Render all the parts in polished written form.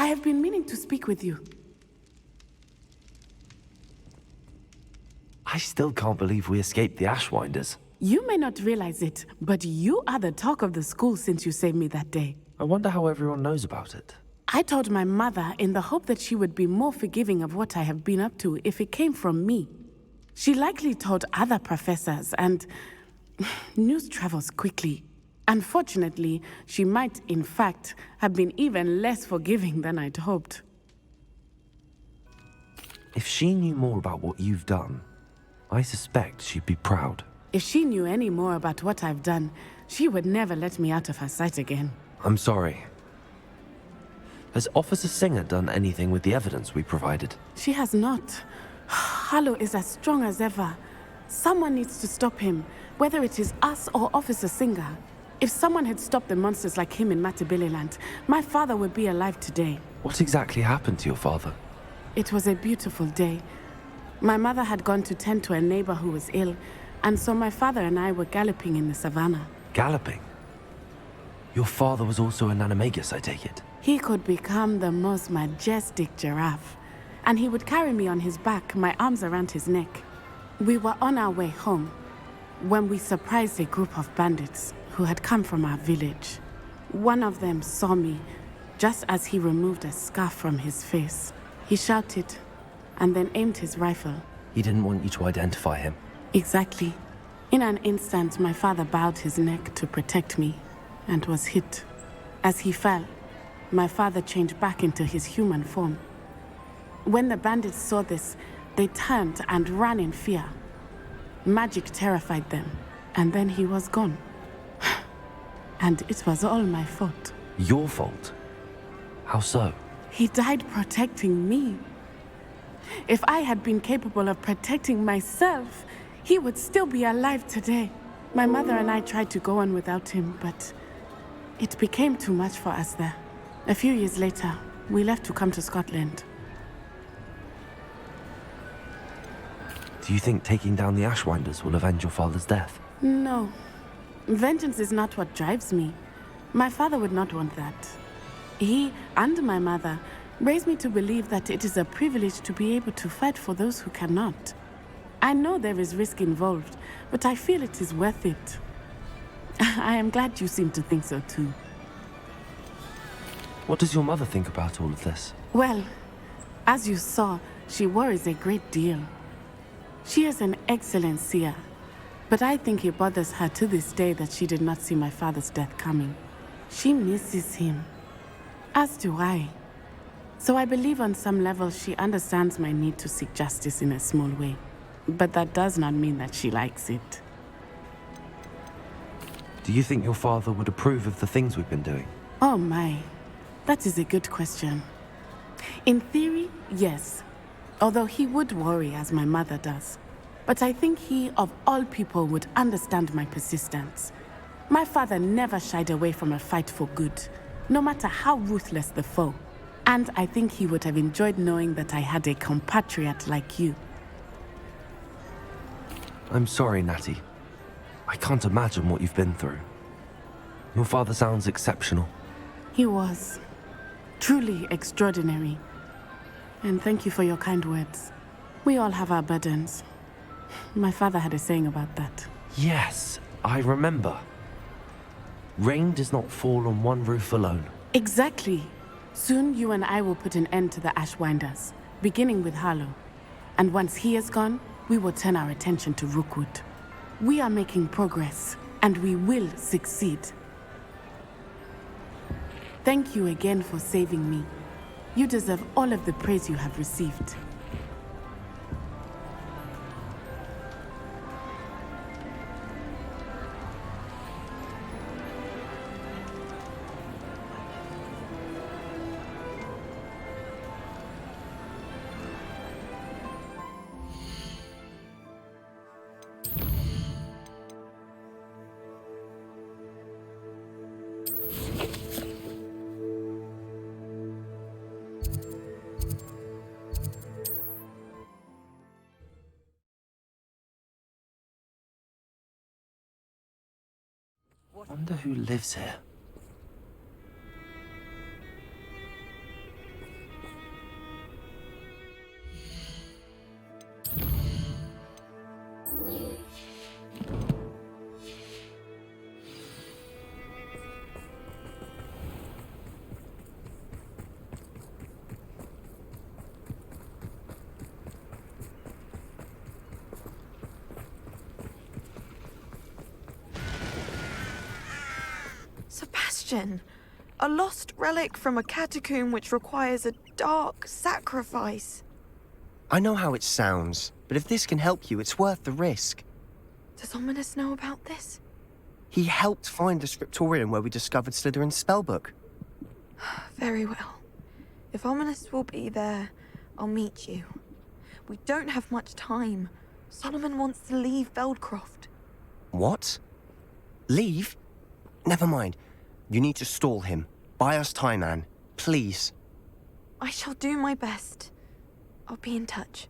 I have been meaning to speak with you. I still can't believe we escaped the Ashwinders. You may not realize it, but you are the talk of the school since you saved me that day. I wonder how everyone knows about it. I told my mother in the hope that she would be more forgiving of what I have been up to if it came from me. She likely told other professors, and news travels quickly. Unfortunately, she might, in fact, have been even less forgiving than I'd hoped. If she knew more about what you've done, I suspect she'd be proud. If she knew any more about what I've done, she would never let me out of her sight again. I'm sorry. Has Officer Singer done anything with the evidence we provided? She has not. Harlow is as strong as ever. Someone needs to stop him, whether it is us or Officer Singer. If someone had stopped the monsters like him in Matabeleland, my father would be alive today. What exactly happened to your father? It was a beautiful day. My mother had gone to tend to a neighbor who was ill, and so my father and I were galloping in the savannah. Galloping? Your father was also an animagus, I take it? He could become the most majestic giraffe, and he would carry me on his back, my arms around his neck. We were on our way home when we surprised a group of bandits who had come from our village. One of them saw me just as he removed a scarf from his face. He shouted and then aimed his rifle. He didn't want you to identify him. Exactly. In an instant, my father bowed his neck to protect me and was hit. As he fell, my father changed back into his human form. When the bandits saw this, they turned and ran in fear. Magic terrified them, and then he was gone. And it was all my fault. Your fault? How so? He died protecting me. If I had been capable of protecting myself, he would still be alive today. My mother and I tried to go on without him, but it became too much for us there. A few years later, we left to come to Scotland. Do you think taking down the Ashwinders will avenge your father's death? No. Vengeance is not what drives me. My father would not want that. He and my mother raised me to believe that it is a privilege to be able to fight for those who cannot. I know there is risk involved, but I feel it is worth it. I am glad you seem to think so too. What does your mother think about all of this? Well, as you saw, she worries a great deal. She is an excellent seer, but I think it bothers her to this day that she did not see my father's death coming. She misses him, as do I. So I believe on some level she understands my need to seek justice in a small way. But that does not mean that she likes it. Do you think your father would approve of the things we've been doing? Oh my, that is a good question. In theory, yes. Although he would worry as my mother does. But I think he, of all people, would understand my persistence. My father never shied away from a fight for good, no matter how ruthless the foe. And I think he would have enjoyed knowing that I had a compatriot like you. I'm sorry, Natty. I can't imagine what you've been through. Your father sounds exceptional. He was. Truly extraordinary. And thank you for your kind words. We all have our burdens. My father had a saying about that. Yes, I remember. Rain does not fall on one roof alone. Exactly. Soon you and I will put an end to the Ashwinders, beginning with Harlow. And once he is gone, we will turn our attention to Rookwood. We are making progress, and we will succeed. Thank you again for saving me. You deserve all of the praise you have received. Wonder who lives here. question. A lost relic from a catacomb which requires a dark sacrifice. I know how it sounds, but if this can help you, it's worth the risk. Does Ominous know about this? He helped find the scriptorium where we discovered Slytherin's spellbook. Very well. If Ominous will be there, I'll meet you. We don't have much time. Solomon wants to leave Feldcroft. What? Leave? Never mind. You need to stall him. Buy us time, Anne. Please. I shall do my best. I'll be in touch.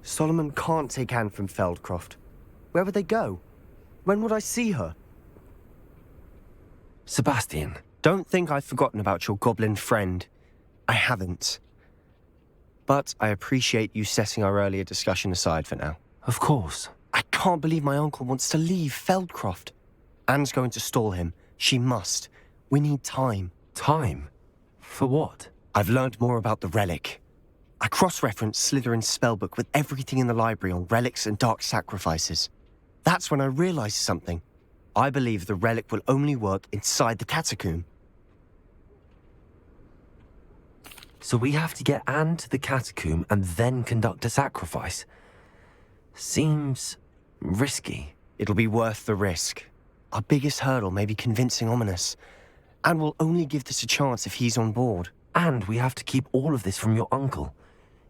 Solomon can't take Anne from Feldcroft. Where would they go? When would I see her? Sebastian. Don't think I've forgotten about your goblin friend. I haven't. But I appreciate you setting our earlier discussion aside for now. Of course. I can't believe my uncle wants to leave Feldcroft. Anne's going to stall him. She must. We need time. Time? For what? I've learned more about the relic. I cross-referenced Slytherin's spellbook with everything in the library on relics and dark sacrifices. That's when I realized something. I believe the relic will only work inside the catacomb. So we have to get Anne to the catacomb and then conduct a sacrifice. Seems risky. It'll be worth the risk. Our biggest hurdle may be convincing Ominous. And we'll only give this a chance if he's on board. And we have to keep all of this from your uncle.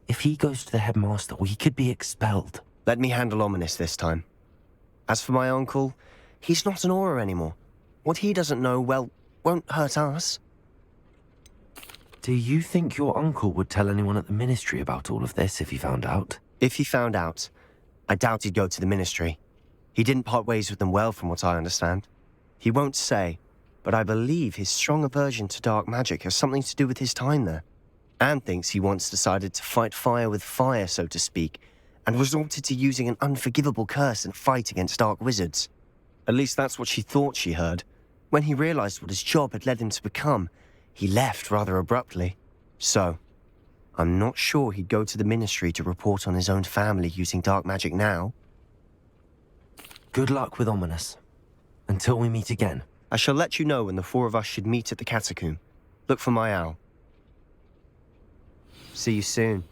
If he goes to the headmaster, we could be expelled. Let me handle Ominous this time. As for my uncle, he's not an Auror anymore. What he doesn't know, well, won't hurt us. Do you think your uncle would tell anyone at the ministry about all of this if he found out? If he found out, I doubt he'd go to the ministry. He didn't part ways with them well, from what I understand. He won't say, but I believe his strong aversion to dark magic has something to do with his time there. Anne thinks he once decided to fight fire with fire, so to speak, and resorted to using an unforgivable curse in a fight against dark wizards. At least that's what she thought she heard. When he realized what his job had led him to become, he left rather abruptly. So, I'm not sure he'd go to the ministry to report on his own family using dark magic now. Good luck with Ominous. Until we meet again. I shall let you know when the four of us should meet at the catacomb. Look for my owl. See you soon.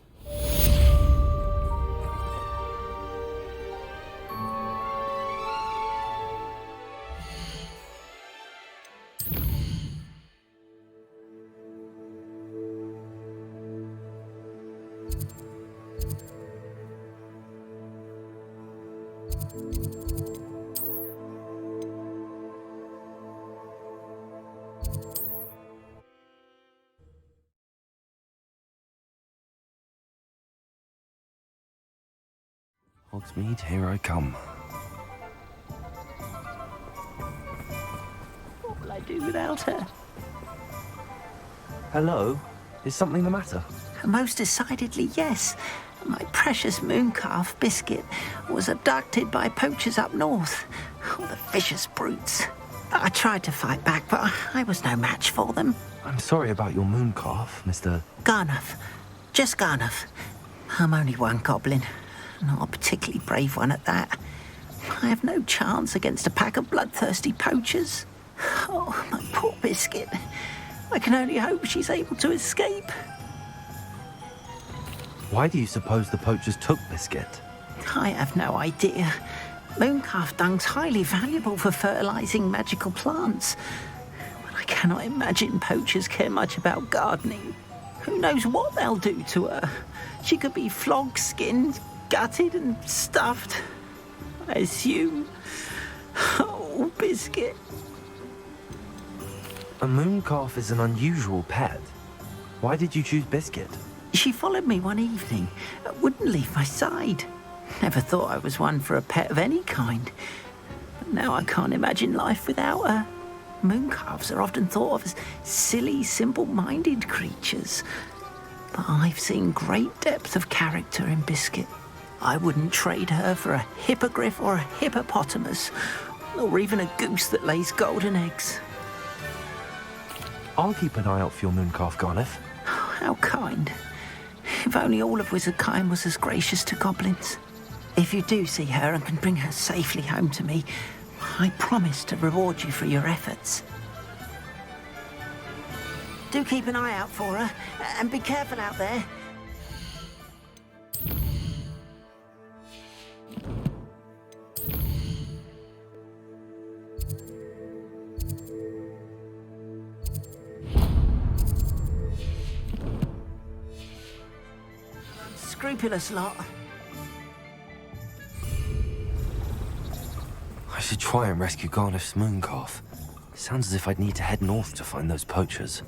Hogsmeade, here I come. What will I do without her? Hello? Is something the matter? Most decidedly, yes. My precious mooncalf biscuit was abducted by poachers up north. Oh, the vicious brutes. I tried to fight back, but I was no match for them. I'm sorry about your mooncalf, Mr. Garnuff. Just Garnuff. I'm only one goblin. Not a particularly brave one at that. I have no chance against a pack of bloodthirsty poachers. Oh, my poor biscuit. I can only hope she's able to escape. Why do you suppose the poachers took Biscuit? I have no idea. Mooncalf dung's highly valuable for fertilizing magical plants. But I cannot imagine poachers care much about gardening. Who knows what they'll do to her? She could be flogged, skinned, gutted and stuffed. I assume. Oh, Biscuit. A mooncalf is an unusual pet. Why did you choose Biscuit? She followed me one evening, wouldn't leave my side. Never thought I was one for a pet of any kind. But now I can't imagine life without her. Mooncalves are often thought of as silly, simple-minded creatures. But I've seen great depth of character in Biscuit. I wouldn't trade her for a hippogriff or a hippopotamus, or even a goose that lays golden eggs. I'll keep an eye out for your mooncalf, Garniff. Oh, how kind. If only all of Wizardkind was as gracious to goblins. If you do see her and can bring her safely home to me, I promise to reward you for your efforts. Do keep an eye out for her, and be careful out there. Scrupulous lot. I should try and rescue Garniff's mooncalf. Sounds as if I'd need to head north to find those poachers.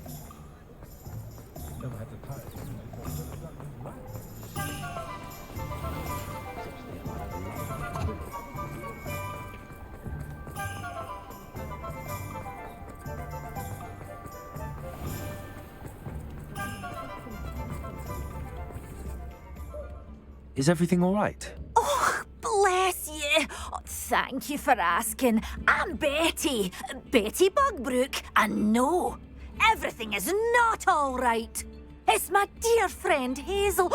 Is everything all right? Bless you. Oh, thank you for asking. I'm Betty. Betty Bugbrook. And no, everything is not all right. It's my dear friend Hazel.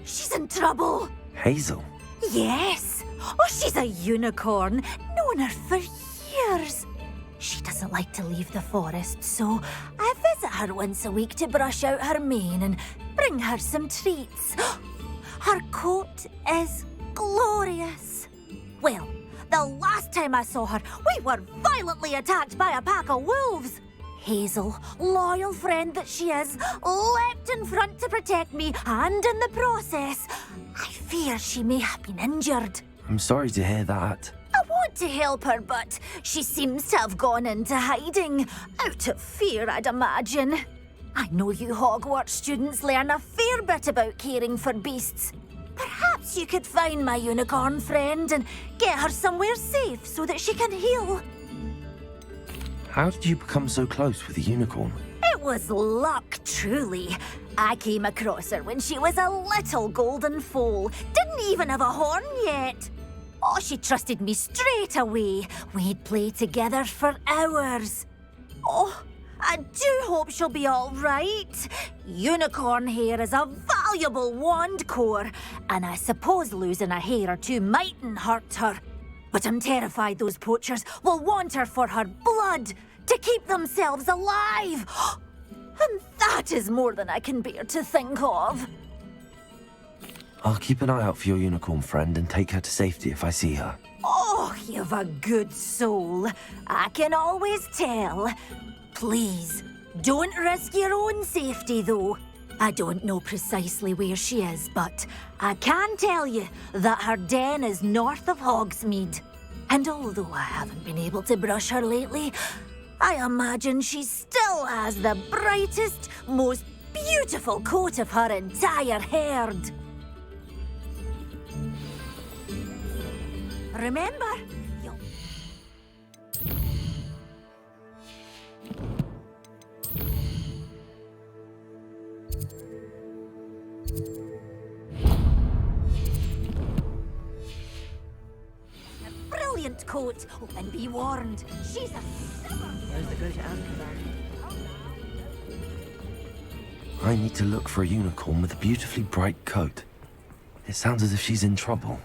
She's in trouble. Hazel? Yes. Oh, she's a unicorn. Known her for years. She doesn't like to leave the forest, so I visit her once a week to brush out her mane and bring her some treats. Her coat is glorious. Well, the last time I saw her, we were violently attacked by a pack of wolves. Hazel, loyal friend that she is, leapt in front to protect me, and in the process, I fear she may have been injured. I'm sorry to hear that. I want to help her, but she seems to have gone into hiding. Out of fear, I'd imagine. I know you Hogwarts students learn a fair bit about caring for beasts. Perhaps you could find my unicorn friend and get her somewhere safe so that she can heal. How did you become so close with the unicorn? It was luck, truly. I came across her when she was a little golden foal. Didn't even have a horn yet. Oh, she trusted me straight away. We'd play together for hours. Oh, I do hope she'll be all right. Unicorn hair is a valuable wand core, and I suppose losing a hair or two mightn't hurt her. But I'm terrified those poachers will want her for her blood to keep themselves alive. And that is more than I can bear to think of. I'll keep an eye out for your unicorn friend and take her to safety if I see her. Oh, you've a good soul. I can always tell. Please, don't risk your own safety, though. I don't know precisely where she is, but I can tell you that her den is north of Hogsmeade. And although I haven't been able to brush her lately, I imagine she still has the brightest, most beautiful coat of her entire herd. Remember, you'll... A brilliant coat, and be warned, she's a... Where's the good answer? I need to look for a unicorn with a beautifully bright coat. It sounds as if she's in trouble.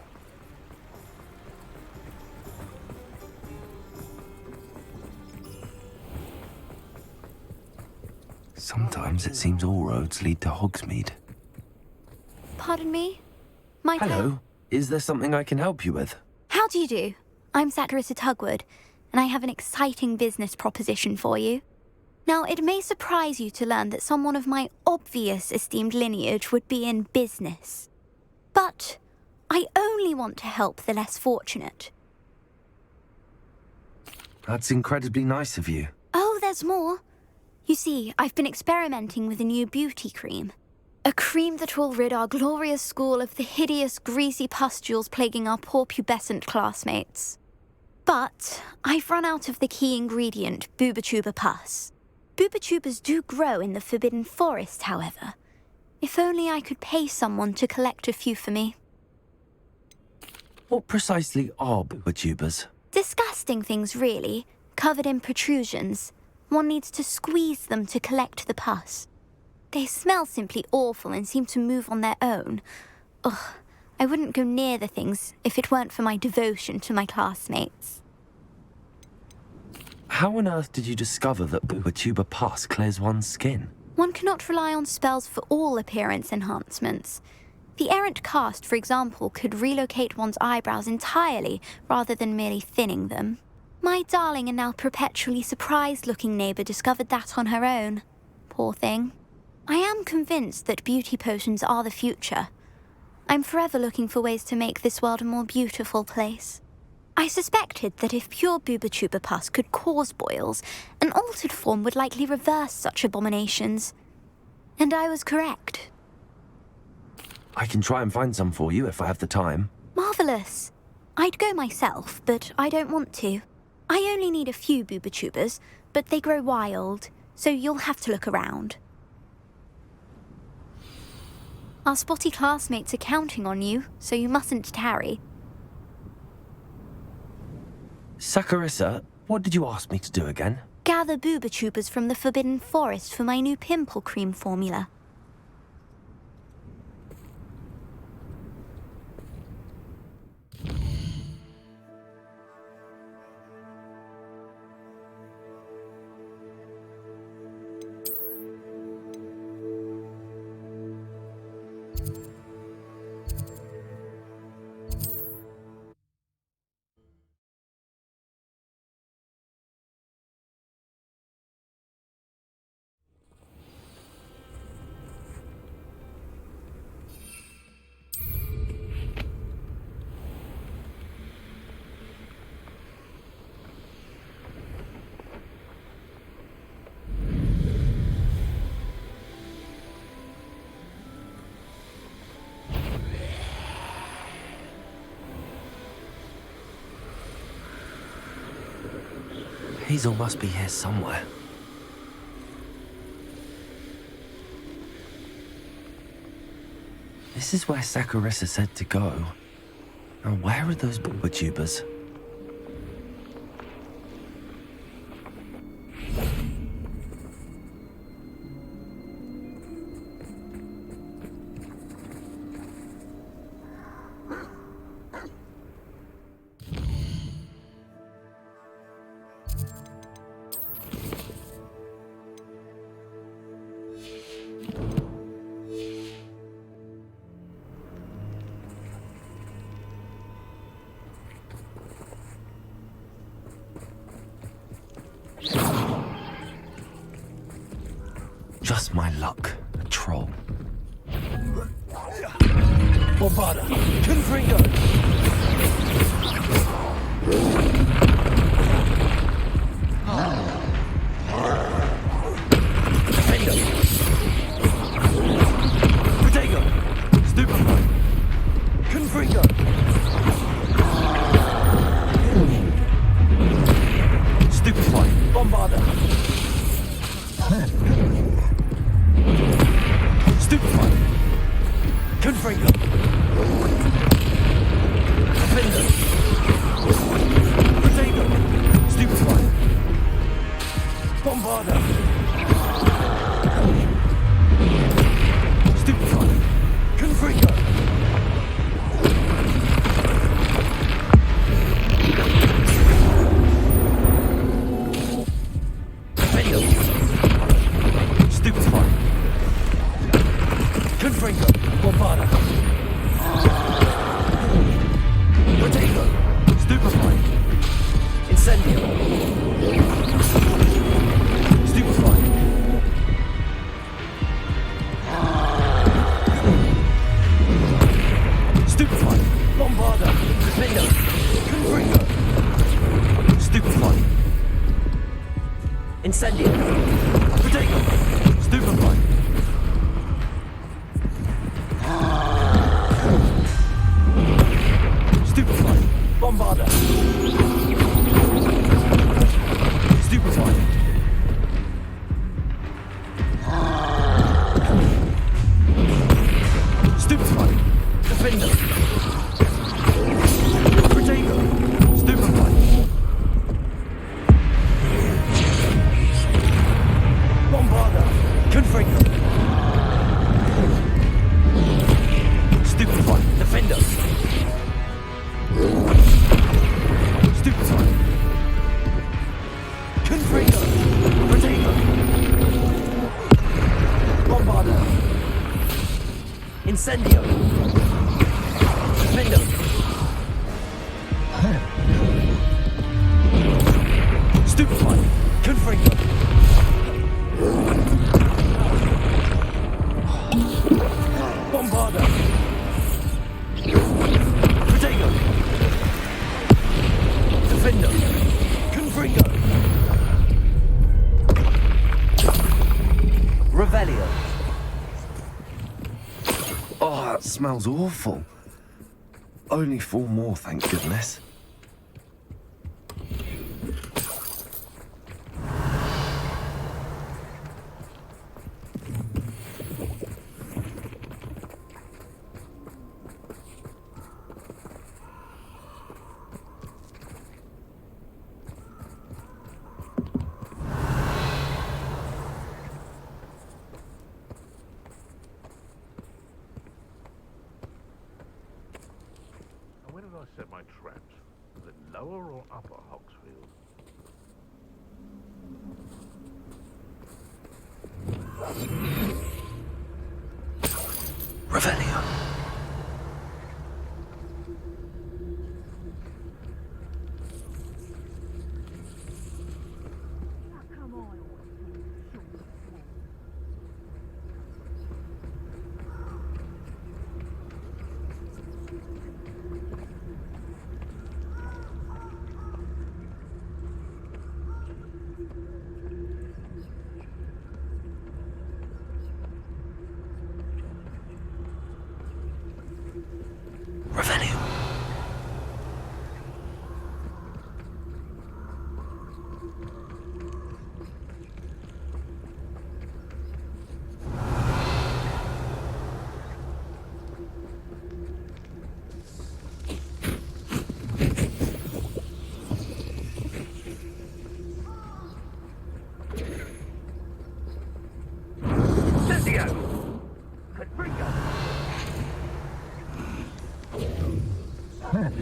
Sometimes it seems all roads lead to Hogsmeade. Pardon me? Might I... Hello. Is there something I can help you with? How do you do? I'm Clarissa Tugwood, and I have an exciting business proposition for you. Now, it may surprise you to learn that someone of my obvious esteemed lineage would be in business. But I only want to help the less fortunate. That's incredibly nice of you. Oh, there's more. You see, I've been experimenting with a new beauty cream. A cream that will rid our glorious school of the hideous, greasy pustules plaguing our poor pubescent classmates. But I've run out of the key ingredient, Bubatuba pus. Bubatubas do grow in the Forbidden Forest, however. If only I could pay someone to collect a few for me. What precisely are Bubatubas? Disgusting things, really, covered in protrusions. One needs to squeeze them to collect the pus. They smell simply awful and seem to move on their own. Ugh, I wouldn't go near the things if it weren't for my devotion to my classmates. How on earth did you discover that Booba Pus clears one's skin? One cannot rely on spells for all appearance enhancements. The errant cast, for example, could relocate one's eyebrows entirely rather than merely thinning them. My darling and now perpetually surprised-looking neighbour discovered that on her own. Poor thing. I am convinced that beauty potions are the future. I'm forever looking for ways to make this world a more beautiful place. I suspected that if pure Booba Pus could cause boils, an altered form would likely reverse such abominations. And I was correct. I can try and find some for you if I have the time. Marvellous. I'd go myself, but I don't want to. I only need a few Booba, but they grow wild, so you'll have to look around. Our spotty classmates are counting on you, so you mustn't tarry. Saccharissa, what did you ask me to do again? Gather Booba from the Forbidden Forest for my new pimple cream formula. Hazel must be here somewhere. This is where Saccharissa said to go. Now where are those Booba? Just my luck, a troll. Bombarda, Confringo! Defendo! Protego! Stupefy! Confringo! Stupefy! Bombarda! Stupefy! Confringo! Defender! Protego! Stupefy! Bombarda! Stupefy! Confringo! Defender! Stupefy! Confringo! Bombarda! Protego! Stupefy! Incendio! Stupefy! Stupefy! Bombarda! Defendo! Confringo! Stupefy! Incendio! Protego! Stupefy! Stupefy! Bombarda! Stupefy! Stupefy! Defender! Protego! Stupefy! Bombarda! Confringo! Incendio! Defendo! Stupefy! Confringo! Bombardo! Protego! Defendo! Confringo! Revelio! Oh, that smells awful. Only 4 more, thank goodness. Where did I set my traps? Was it lower or upper Hogsfield? Revelio! Revelio! Incendio! Confringo!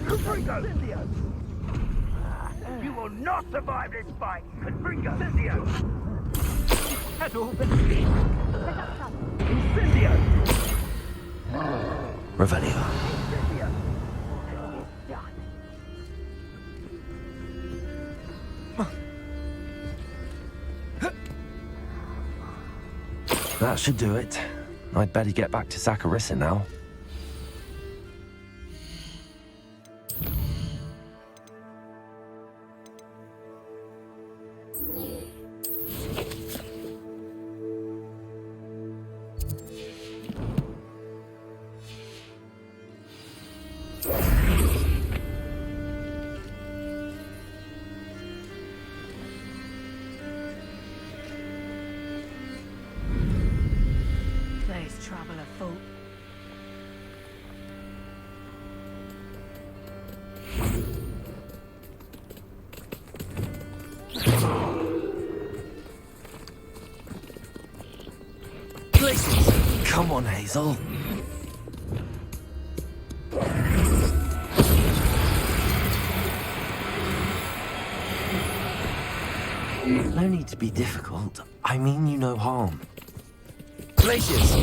Confringo! Incendio! You will not survive this fight! Confringo! Incendio! Has all been... Incendio! Revelio! Incendio! That should do it. I'd better get back to Saccharissa now. There's trouble afoot. Places! Come on, Hazel. No need to be difficult. I mean you no harm. Glaciers!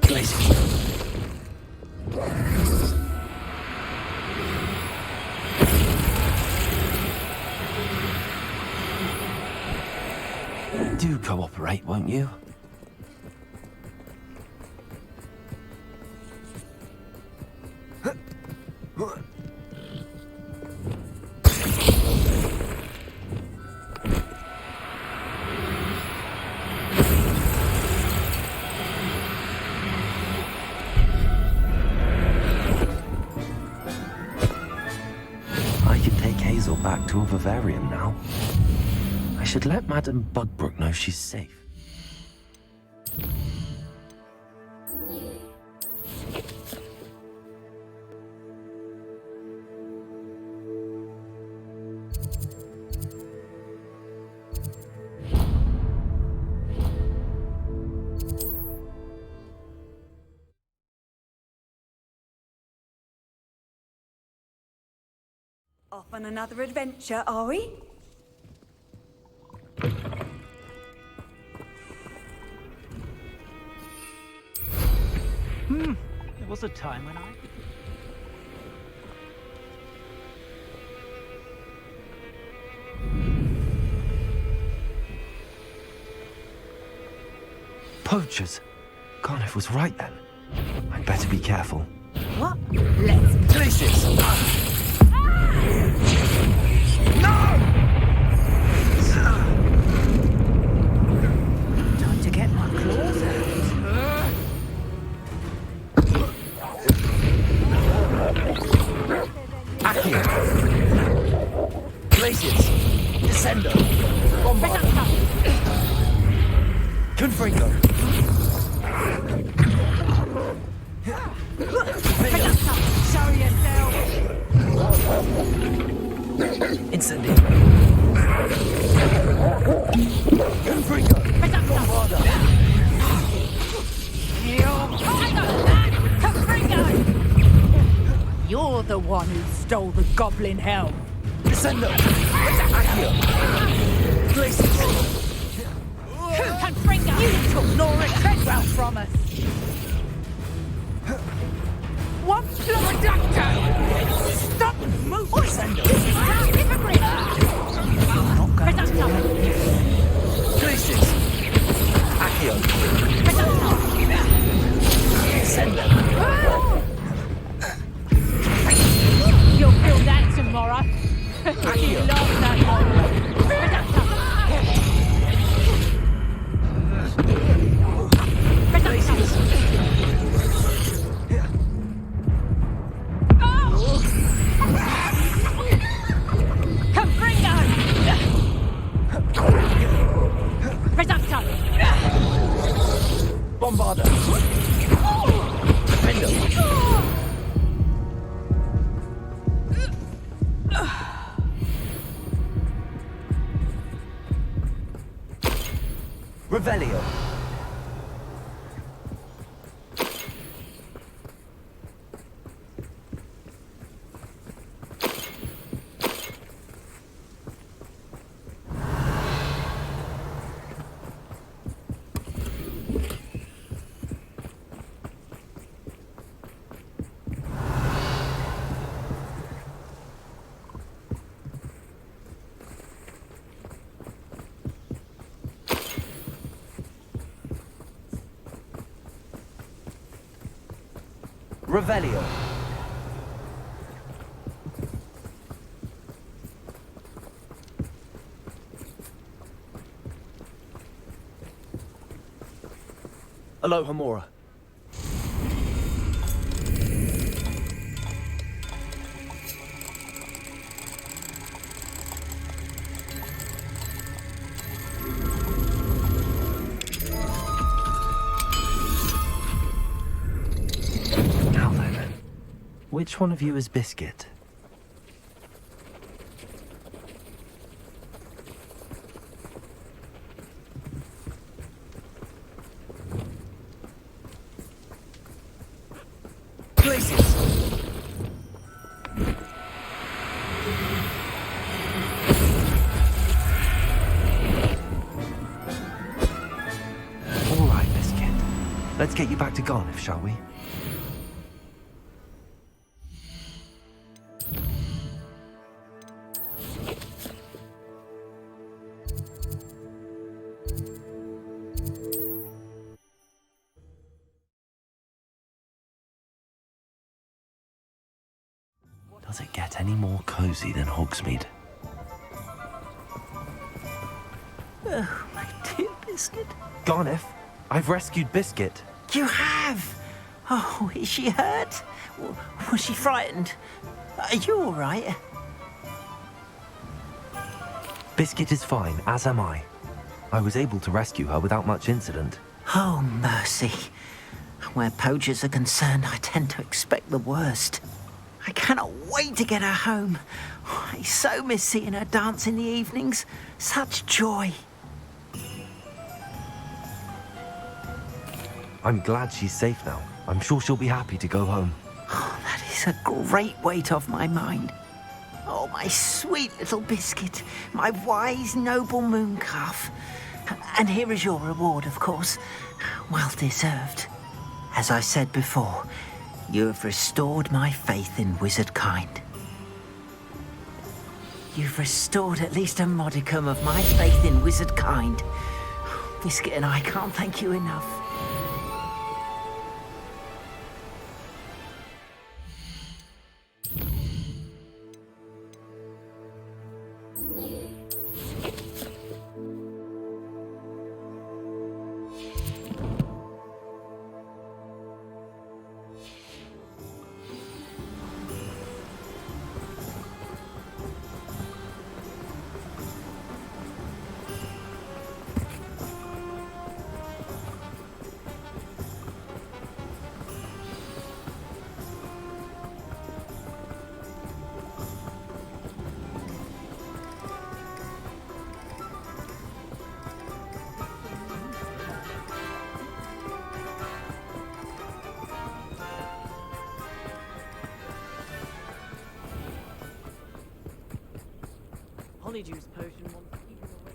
Glaciers! Do cooperate, won't you? I can take Hazel back to a Bavarian now. I should let Madame Budbrook know she's safe. Off on another adventure, are we? was a time when I... Poachers. Garniff was right then. I'd better be careful. What? Let's Places! Time to get my claws out. Accio! Places! Descendo! Bombarda! Confringo! Show yourself! Incendio! Confringo! Bombarda! You're the one who stole the goblin helm. Descendo! Accio! Places! Confringo! You took Laura Treadwell from us. What Floriducto? Stop moving! Hypocrite! Not going to Places! Accio! Descendo! You'll feel that tomorrow. You love that one. Bombarda! Defendo! Revelio! Revelio. Aloha Mora. Which one of you is Biscuit? Places! All right, Biscuit. Let's get you back to Garniff, shall we? Does it get any more cozy than Hogsmeade? Oh, my dear Biscuit. Garniff, I've rescued Biscuit. You have? Oh, is she hurt? Was she frightened? Are you all right? Biscuit is fine, as am I. I was able to rescue her without much incident. Oh, mercy. Where poachers are concerned, I tend to expect the worst. I cannot wait to get her home. I so miss seeing her dance in the evenings. Such joy. I'm glad she's safe now. I'm sure she'll be happy to go home. Oh, that is a great weight off my mind. Oh, my sweet little Biscuit, my wise, noble moon calf. And here is your reward, of course. Well deserved. As I said before, You have restored my faith in wizard kind. You've restored at least a modicum of my faith in wizard kind. Biscuit and I can't thank you enough. Polyjuice potion won't keep him away.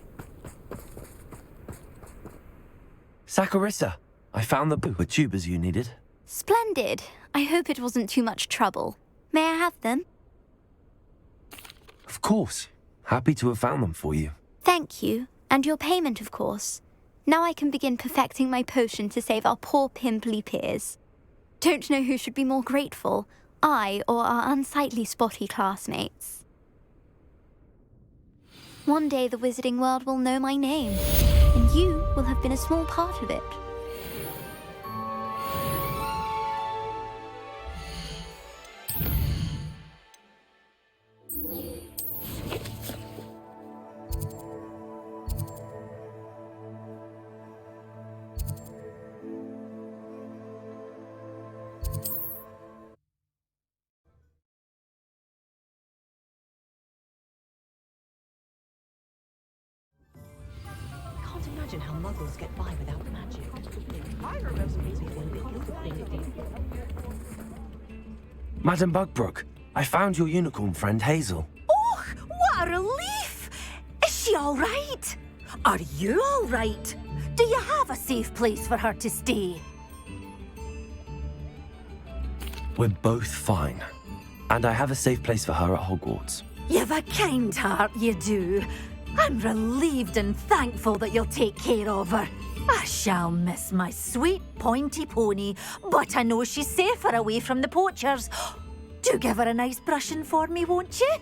Saccharissa, I found the poo tubers you needed. Splendid. I hope it wasn't too much trouble. May I have them? Of course. Happy to have found them for you. Thank you. And your payment, of course. Now I can begin perfecting my potion to save our poor pimply peers. Don't know who should be more grateful, I or our unsightly spotty classmates. One day the wizarding world will know my name, and you will have been a small part of it. Can't imagine how muggles get by without magic. I remember Madam Bugbrook, I found your unicorn friend Hazel. Oh, what a relief! Is she all right? Are you all right? Do you have a safe place for her to stay? We're both fine. And I have a safe place for her at Hogwarts. You've a kind heart, you do. I'm relieved and thankful that you'll take care of her. I shall miss my sweet pointy pony, but I know she's safer away from the poachers. Do give her a nice brushing for me, won't you?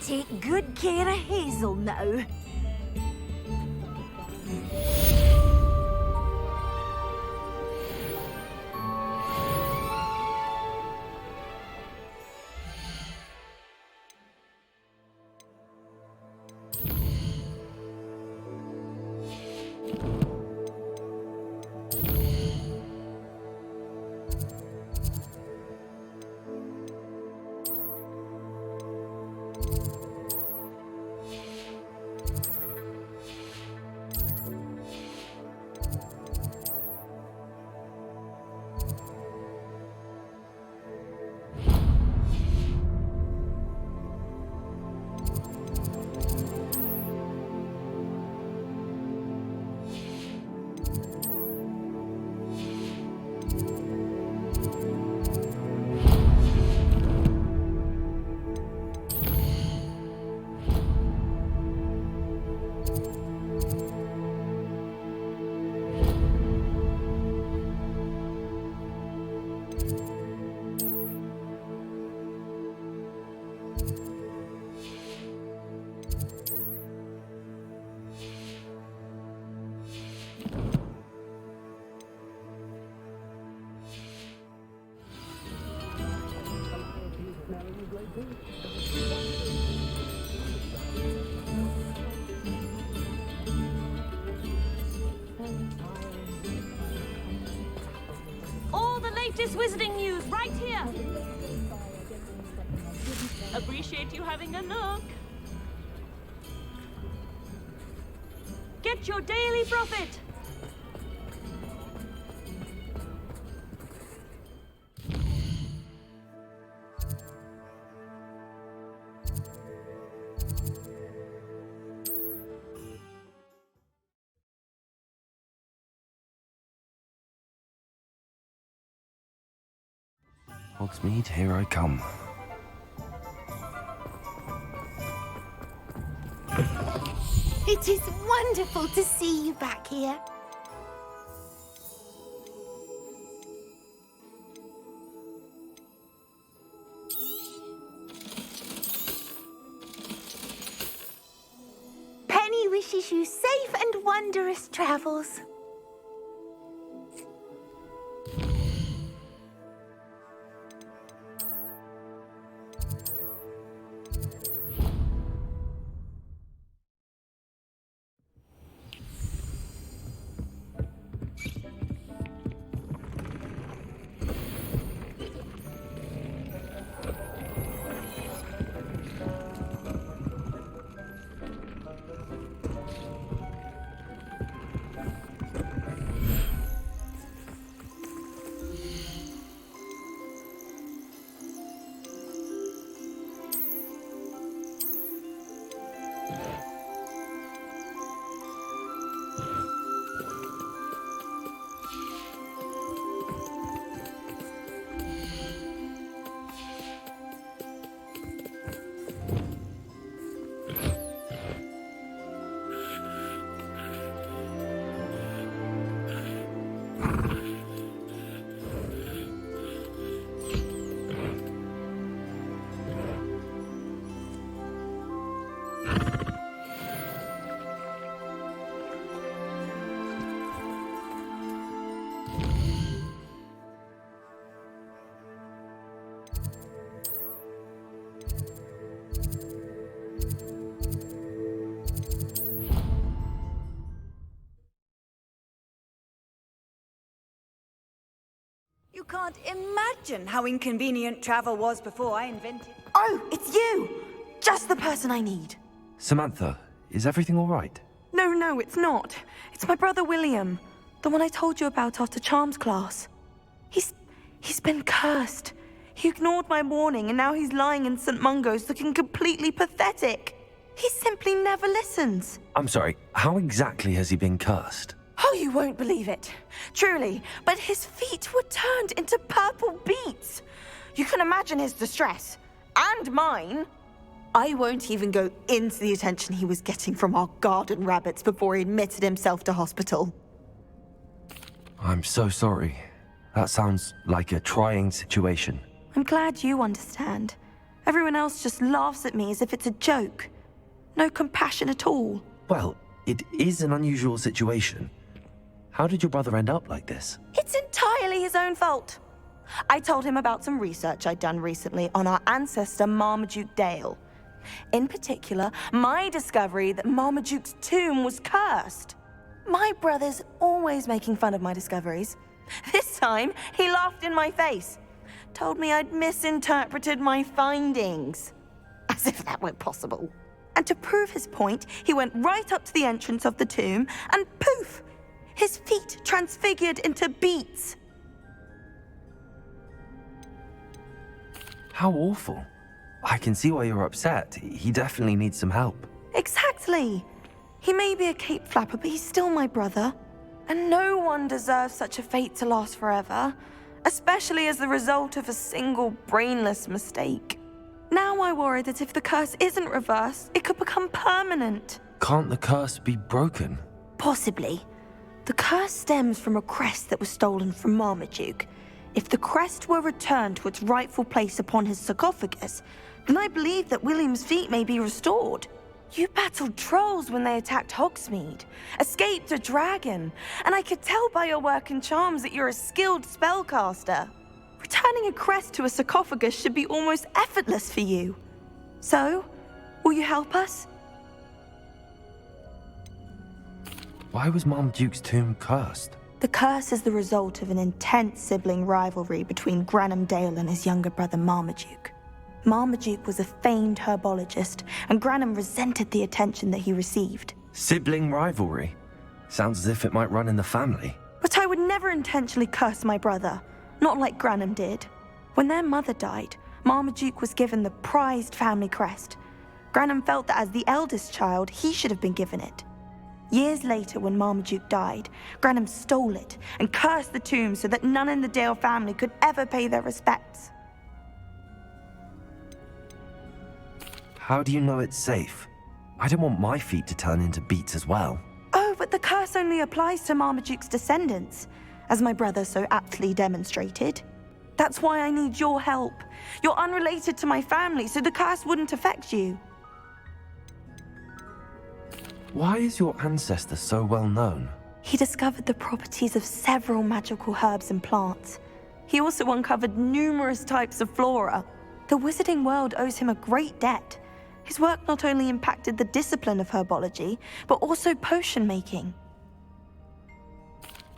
Take good care of Hazel now. all the latest wizarding news right here. Appreciate you having a look. Get your daily profit. Hogsmeade, here I come. It is wonderful to see you back here. Penny wishes you safe and wondrous travels. You can't imagine how inconvenient travel was before I invented... Oh, it's you! Just the person I need. Samantha, is everything all right? No, it's not. It's my brother William. The one I told you about after Charms class. He's been cursed. He ignored my warning and now he's lying in St. Mungo's looking completely pathetic. He simply never listens. I'm sorry, how exactly has he been cursed? Oh, you won't believe it. Truly, but his feet were turned into purple beets. You can imagine his distress. And mine. I won't even go into the attention he was getting from our garden rabbits before he admitted himself to hospital. I'm so sorry. That sounds like a trying situation. I'm glad you understand. Everyone else just laughs at me as if it's a joke. No compassion at all. Well, it is an unusual situation. How did your brother end up like this? It's entirely his own fault. I told him about some research I'd done recently on our ancestor Marmaduke Dale. In particular, my discovery that Marmaduke's tomb was cursed. My brother's always making fun of my discoveries. This time, he laughed in my face. Told me I'd misinterpreted my findings. As if that were possible. And to prove his point, he went right up to the entrance of the tomb and poof! His feet transfigured into beets. How awful. I can see why you're upset. He definitely needs some help. Exactly. He may be a cape flapper, but he's still my brother. And no one deserves such a fate to last forever, especially as the result of a single brainless mistake. Now I worry that if the curse isn't reversed, it could become permanent. Can't the curse be broken? Possibly. The curse stems from a crest that was stolen from Marmaduke. If the crest were returned to its rightful place upon his sarcophagus, then I believe that William's feet may be restored. You battled trolls when they attacked Hogsmeade, escaped a dragon, and I could tell by your work in charms that you're a skilled spellcaster. Returning a crest to a sarcophagus should be almost effortless for you. So, will you help us? Why was Marmaduke's tomb cursed? The curse is the result of an intense sibling rivalry between Granham Dale and his younger brother Marmaduke. Marmaduke was a famed herbologist, and Granham resented the attention that he received. Sibling rivalry? Sounds as if it might run in the family. But I would never intentionally curse my brother, not like Granham did. When their mother died, Marmaduke was given the prized family crest. Granham felt that as the eldest child, he should have been given it. Years later, when Marmaduke died, Granham stole it and cursed the tomb so that none in the Dale family could ever pay their respects. How do you know it's safe? I don't want my feet to turn into beets as well. Oh, but the curse only applies to Marmaduke's descendants, as my brother so aptly demonstrated. That's why I need your help. You're unrelated to my family, so the curse wouldn't affect you. Why is your ancestor so well known? He discovered the properties of several magical herbs and plants. He also uncovered numerous types of flora. The wizarding world owes him a great debt. His work not only impacted the discipline of herbology, but also potion making.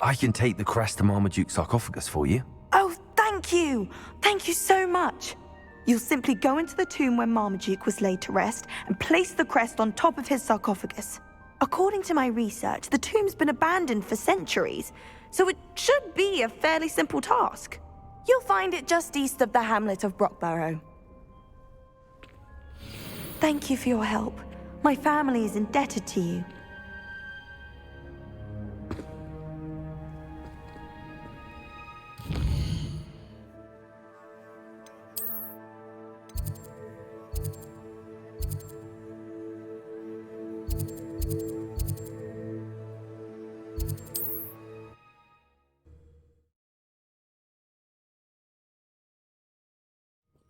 I can take the crest to Marmaduke's sarcophagus for you. Oh, thank you! Thank you so much! You'll simply go into the tomb where Marmaduke was laid to rest and place the crest on top of his sarcophagus. According to my research, the tomb's been abandoned for centuries, so it should be a fairly simple task. You'll find it just east of the hamlet of Brockborough. Thank you for your help. My family is indebted to you.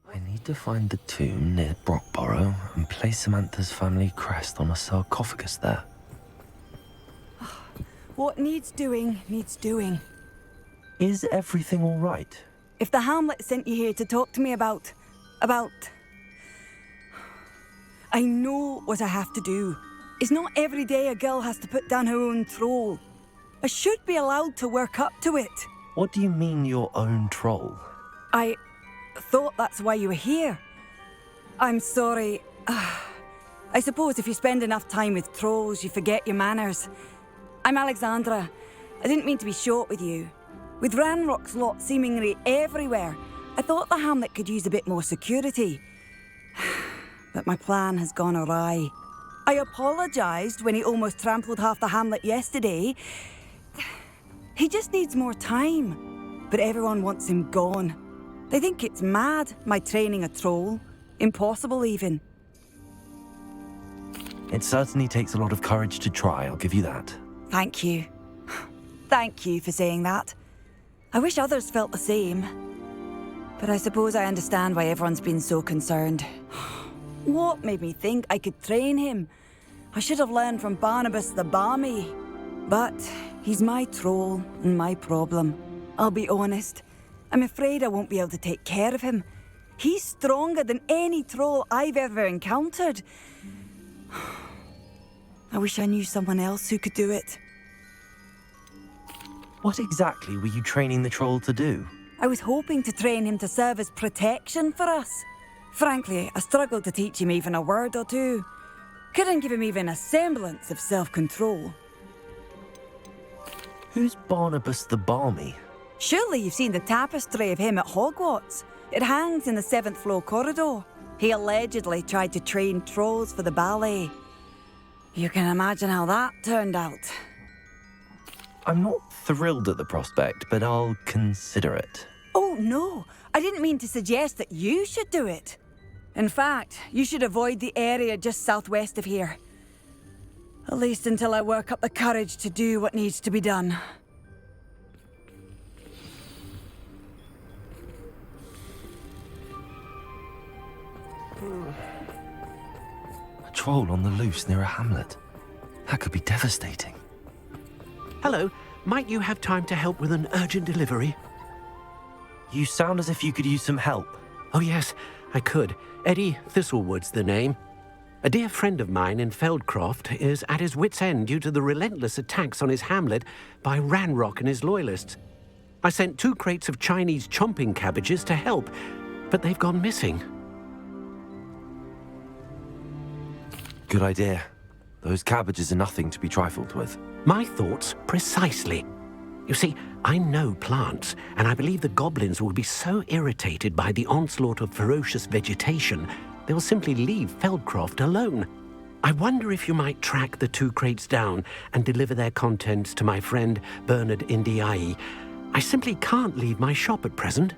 I need to find the tomb near Brockborough and place Samantha's family crest on a sarcophagus there. What needs doing, needs doing. Is everything all right? If the Hamlet sent you here to talk to me about... I know what I have to do. It's not every day a girl has to put down her own troll. I should be allowed to work up to it. What do you mean, your own troll? I thought that's why you were here. I'm sorry. I suppose if you spend enough time with trolls, you forget your manners. I'm Alexandra. I didn't mean to be short with you. With Ranrock's lot seemingly everywhere, I thought the Hamlet could use a bit more security. But my plan has gone awry. I apologised when he almost trampled half the Hamlet yesterday. He just needs more time. But everyone wants him gone. They think it's mad, my training a troll. Impossible, even. It certainly takes a lot of courage to try, I'll give you that. Thank you. Thank you for saying that. I wish others felt the same. But I suppose I understand why everyone's been so concerned. What made me think I could train him? I should have learned from Barnabas the Balmy. But he's my troll and my problem. I'll be honest. I'm afraid I won't be able to take care of him. He's stronger than any troll I've ever encountered. I wish I knew someone else who could do it. What exactly were you training the troll to do? I was hoping to train him to serve as protection for us. Frankly, I struggled to teach him even a word or two. Couldn't give him even a semblance of self-control. Who's Barnabas the Balmy? Surely you've seen the tapestry of him at Hogwarts. It hangs in the 7th floor corridor. He allegedly tried to train trolls for the ballet. You can imagine how that turned out. I'm not thrilled at the prospect, but I'll consider it. Oh, no. I didn't mean to suggest that you should do it. In fact, you should avoid the area just southwest of here. At least until I work up the courage to do what needs to be done. A troll on the loose near a hamlet. That could be devastating. Hello, might you have time to help with an urgent delivery? You sound as if you could use some help. Oh yes, I could. Eddie Thistlewood's the name. A dear friend of mine in Feldcroft is at his wit's end due to the relentless attacks on his hamlet by Ranrock and his loyalists. I sent 2 crates of Chinese chomping cabbages to help, but they've gone missing. Good idea. Those cabbages are nothing to be trifled with. My thoughts precisely. You see, I know plants, and I believe the goblins will be so irritated by the onslaught of ferocious vegetation, they will simply leave Feldcroft alone. I wonder if you might track the 2 crates down and deliver their contents to my friend Bernard Indiai. I simply can't leave my shop at present.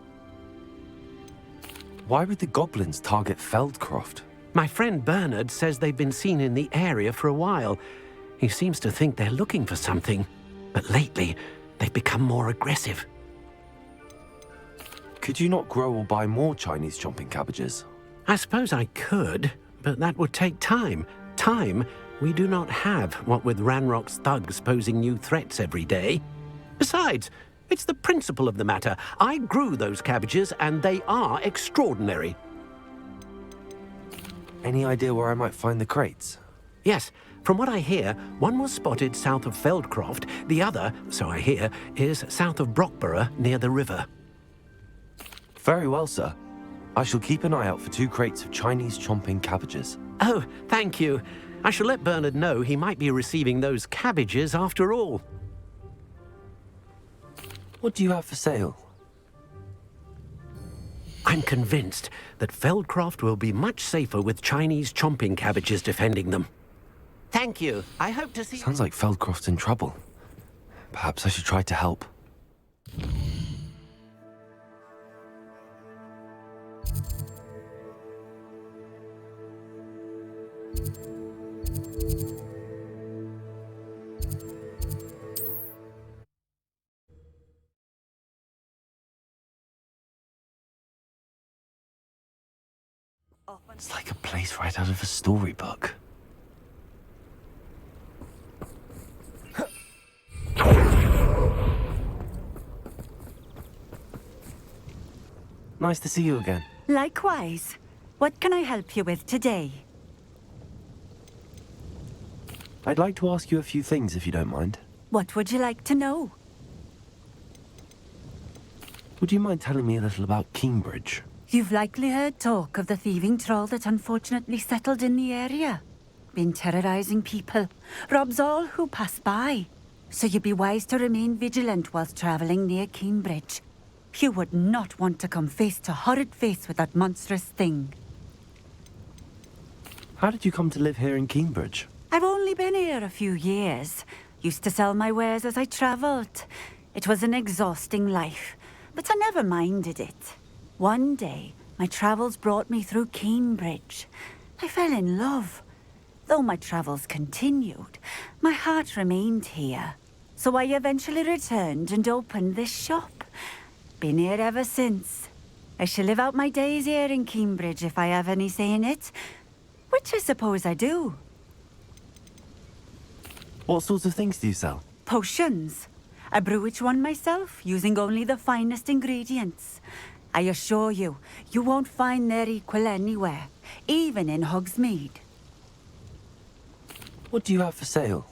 Why would the goblins target Feldcroft? My friend Bernard says they've been seen in the area for a while. He seems to think they're looking for something, but lately they've become more aggressive. Could you not grow or buy more Chinese chomping cabbages? I suppose I could, but that would take time. Time we do not have, what with Ranrock's thugs posing new threats every day. Besides, it's the principle of the matter. I grew those cabbages, and they are extraordinary. Any idea where I might find the crates? Yes, from what I hear, one was spotted south of Feldcroft, the other, so I hear, is south of Brockborough near the river. Very well, sir. I shall keep an eye out for 2 crates of Chinese chomping cabbages. Oh, thank you. I shall let Bernard know he might be receiving those cabbages after all. What do you have for sale? I'm convinced that Feldcroft will be much safer with Chinese chomping cabbages defending them. Thank you. I hope to see... Sounds like Feldcroft's in trouble. Perhaps I should try to help. It's like a place right out of a storybook. Nice to see you again. Likewise. What can I help you with today? I'd like to ask you a few things, if you don't mind. What would you like to know? Would you mind telling me a little about Cambridge? You've likely heard talk of the thieving troll that unfortunately settled in the area. Been terrorizing people. Robs all who pass by. So you'd be wise to remain vigilant whilst traveling near Cambridge. You would not want to come face to horrid face with that monstrous thing. How did you come to live here in Cambridge? I've only been here a few years. Used to sell my wares as I travelled. It was an exhausting life, but I never minded it. One day, my travels brought me through Cambridge. I fell in love. Though my travels continued, my heart remained here. So I eventually returned and opened this shop. Been here ever since. I shall live out my days here in Cambridge if I have any say in it, which I suppose I do. What sorts of things do you sell? Potions. I brew each one myself, using only the finest ingredients. I assure you, you won't find their equal anywhere, even in Hogsmeade. What do you have for sale?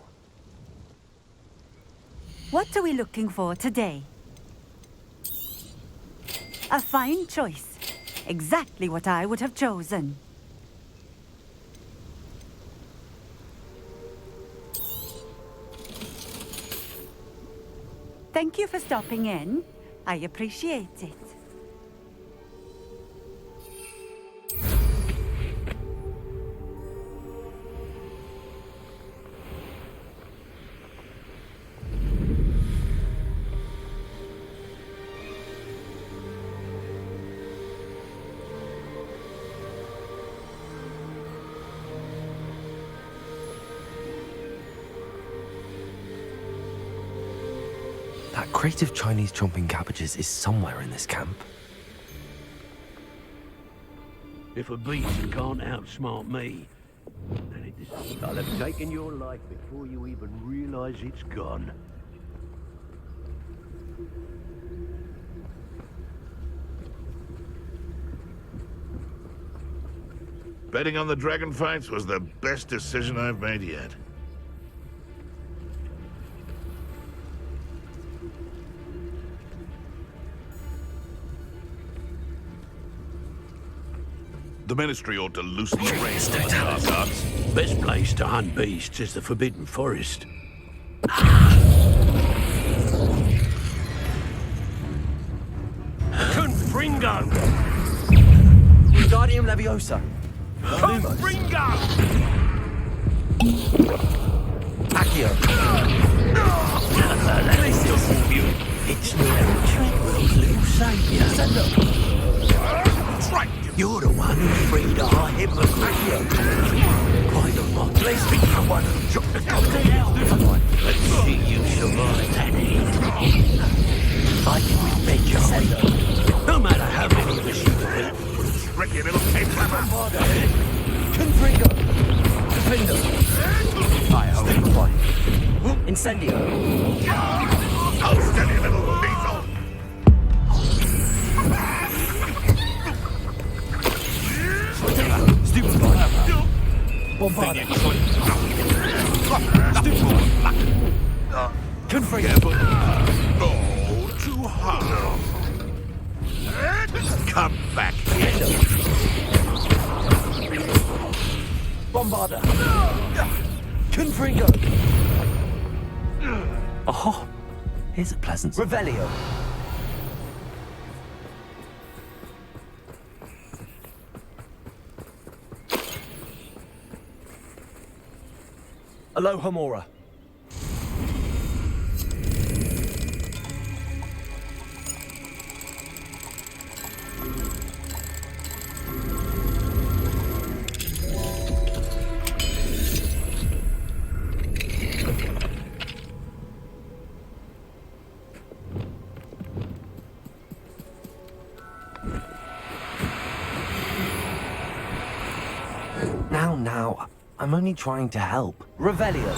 What are we looking for today? A fine choice. Exactly what I would have chosen. Thank you for stopping in. I appreciate it. That crate of Chinese chomping cabbages is somewhere in this camp. If a beast can't outsmart me, then I'll have taken your life before you even realize it's gone. Betting on the dragon fights was the best decision I've made yet. The Ministry ought to loosen the reins on the dark arts. Best place to hunt beasts is the Forbidden Forest. Confringo! Wingardium Leviosa! Confringo! Accio! It's the Treadwell's little saviour. trapped you. You're the one who freed our hypocrite. Quite a lot. Let's be the one who took the goblin. Let's see you survive, Danny. Fighting with vengeance. No matter how many of us you defeat. Tricky little cave flapper. Confringo. Defender. I hold the point. Incendio. Oh, steady little lethal. Stupid boy. Bombardier. Confringo. Oh, too hard. Come back. Bombarder. Confringo. Oh, here's a pleasant Revelio. Alohomora. Now, I'm only trying to help. Revelio.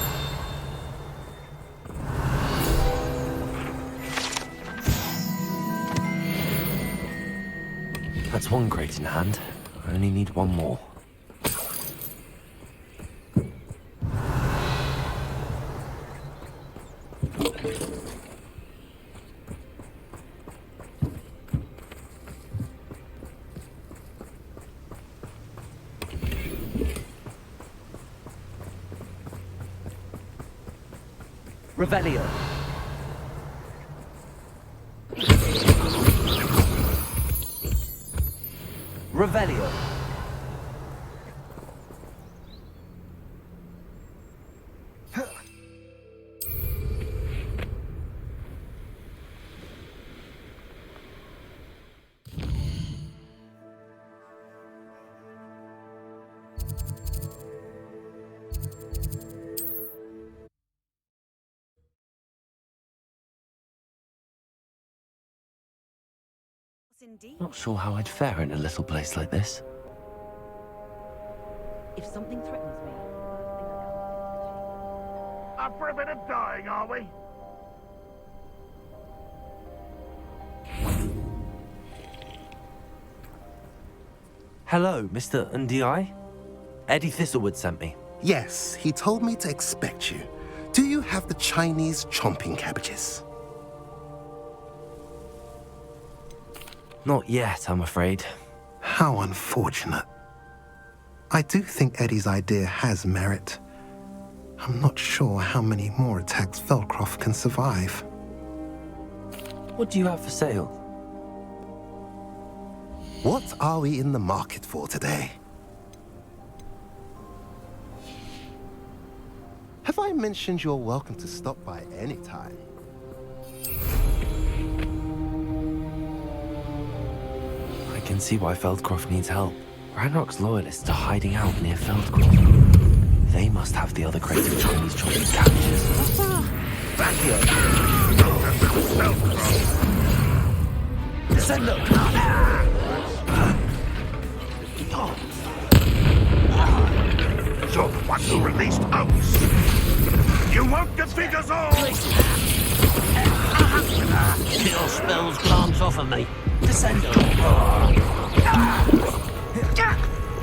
That's one crate in hand. I only need one more. Revelio. Revelio. Not sure how I'd fare in a little place like this. If something threatens me, Up for a bit of dying, are we? Hello, Mr. Ndi? Eddie Thistlewood sent me. Yes, he told me to expect you. Do you have the Chinese chomping cabbages? Not yet, I'm afraid. How unfortunate. I do think Eddie's idea has merit. I'm not sure how many more attacks Feldcroft can survive. What do you have for sale? What are we in the market for today? Have I mentioned you're welcome to stop by any time? I can see why Feldcroft needs help. Ranrock's loyalists are hiding out near Feldcroft. They must have the other crate of Chinese chocolate cabbages. Back here. Send them. You're the one who released Oaks. You won't defeat us all! Your spells glance off of me. Descendo.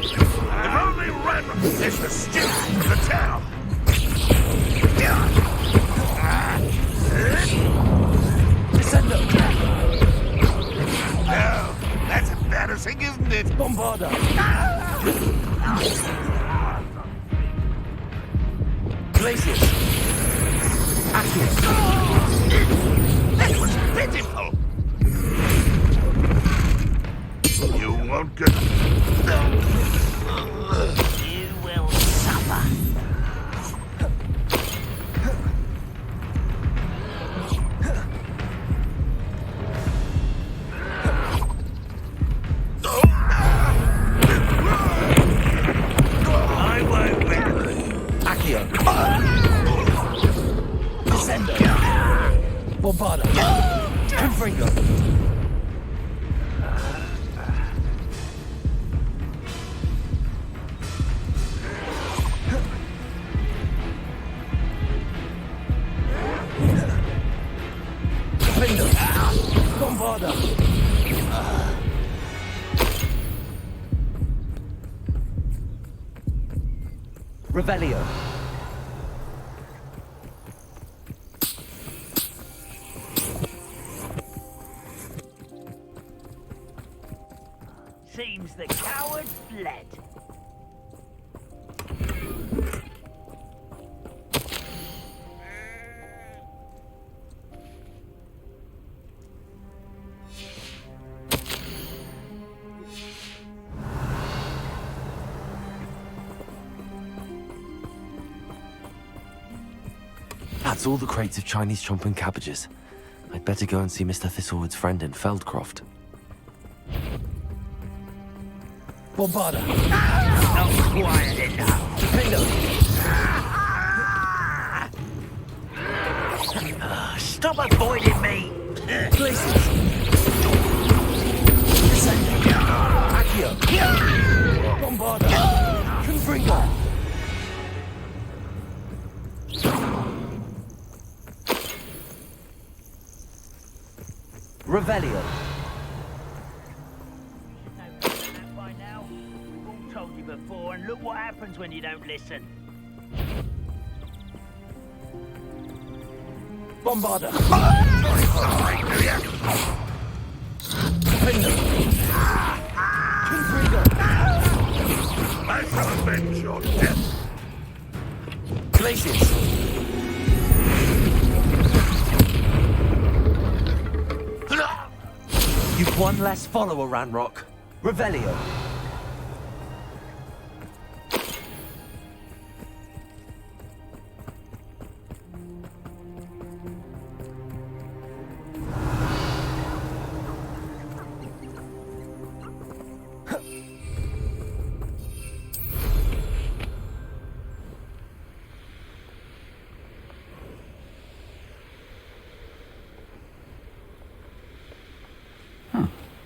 If only Ranrock is the steward of the town! Descendo. Well, that's embarrassing, isn't it? Bombarda. Glacius. Accius. That was pitiful! You won't get... You will suffer. Oh, no! Bombarda! Confringo! Bombarda! Revelio. Seems the coward fled. That's all the crates of Chinese chomping cabbages. I'd better go and see Mr. Thistlewood's friend in Feldcroft. Bombarda! Not quiet enough. Stop avoiding me! Places! Accio! Bombarda! Confringo! Revelio. By now, we've all told you before, and look what happens when you don't listen. Bombarda. I shall avenge your death. Places. You've one less follower, Ranrock. Revelio.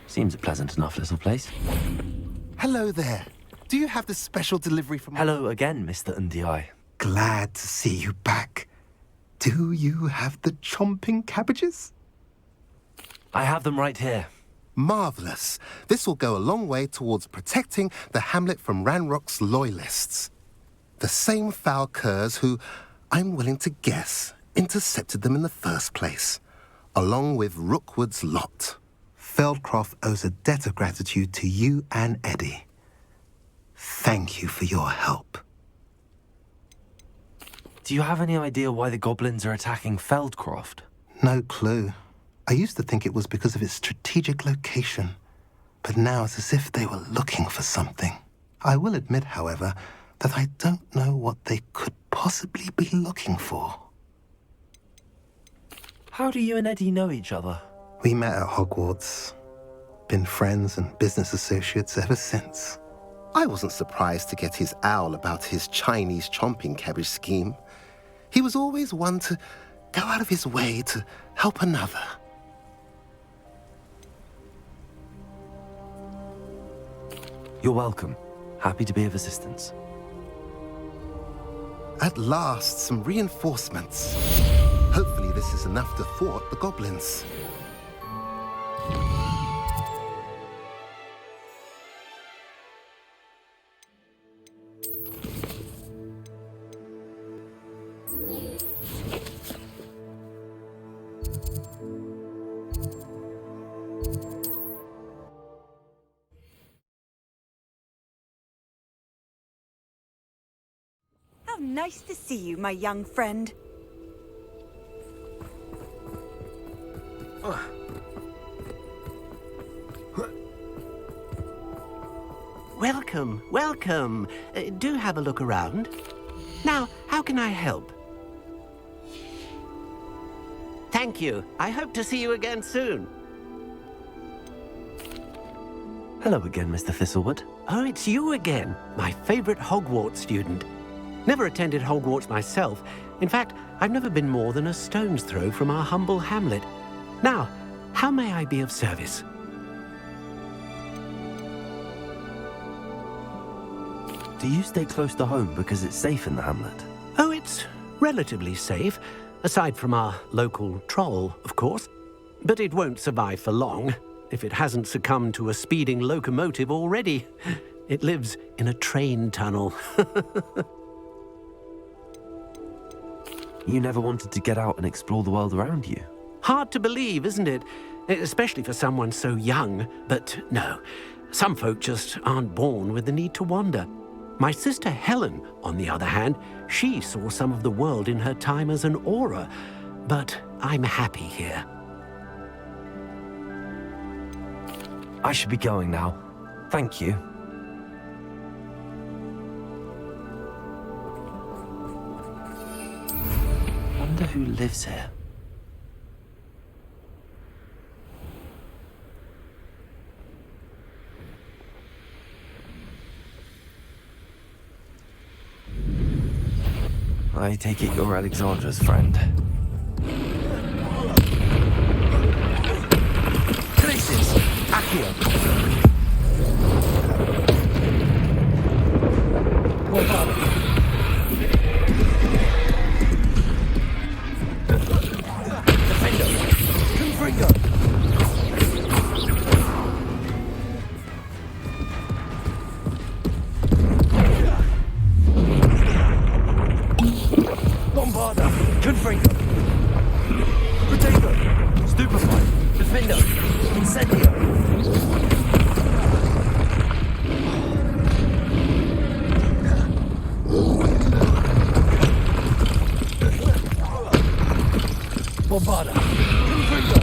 Seems a pleasant enough little place. Hello there. Do you have the special delivery from... Hello again, Mr. Ndiaye. Glad to see you back. Do you have the chomping cabbages? I have them right here. Marvellous. This will go a long way towards protecting the hamlet from Ranrock's loyalists. The same foul curs who, I'm willing to guess, intercepted them in the first place, along with Rookwood's lot. Feldcroft owes a debt of gratitude to you and Eddie. Thank you for your help. Do you have any idea why the goblins are attacking Feldcroft? No clue. I used to think it was because of its strategic location, but now it's as if they were looking for something. I will admit, however, that I don't know what they could possibly be looking for. How do you and Eddie know each other? We met at Hogwarts. Been friends and business associates ever since. I wasn't surprised to get his owl about his Chinese chomping cabbage scheme. He was always one to go out of his way to help another. You're welcome. Happy to be of assistance. At last, some reinforcements. Hopefully this is enough to thwart the goblins. How nice to see you, my young friend. Welcome, welcome. Do have a look around. Now, how can I help? Thank you. I hope to see you again soon. Hello again, Mr. Thistlewood. Oh, it's you again, my favorite Hogwarts student. Never attended Hogwarts myself, In fact, I've never been more than a stone's throw from our humble hamlet. Now, how may I be of service? Do you stay close to home because it's safe in the hamlet? Oh, it's relatively safe, aside from our local troll, of course. But it won't survive for long, if it hasn't succumbed to a speeding locomotive already. It lives in a train tunnel. You never wanted to get out and explore the world around you? Hard to believe, isn't it? Especially for someone so young. But no, some folk just aren't born with the need to wander. My sister Helen, on the other hand, she saw some of the world in her time as an aura. But I'm happy here. I should be going now. Thank you. Wonder who lives here. I take it you're Alexandra's friend. Places! Accio! Defender! Confringo! Bombarda! Confringo! Potato! Stupefy! Defender! Incendio! Bombarda! Confringo!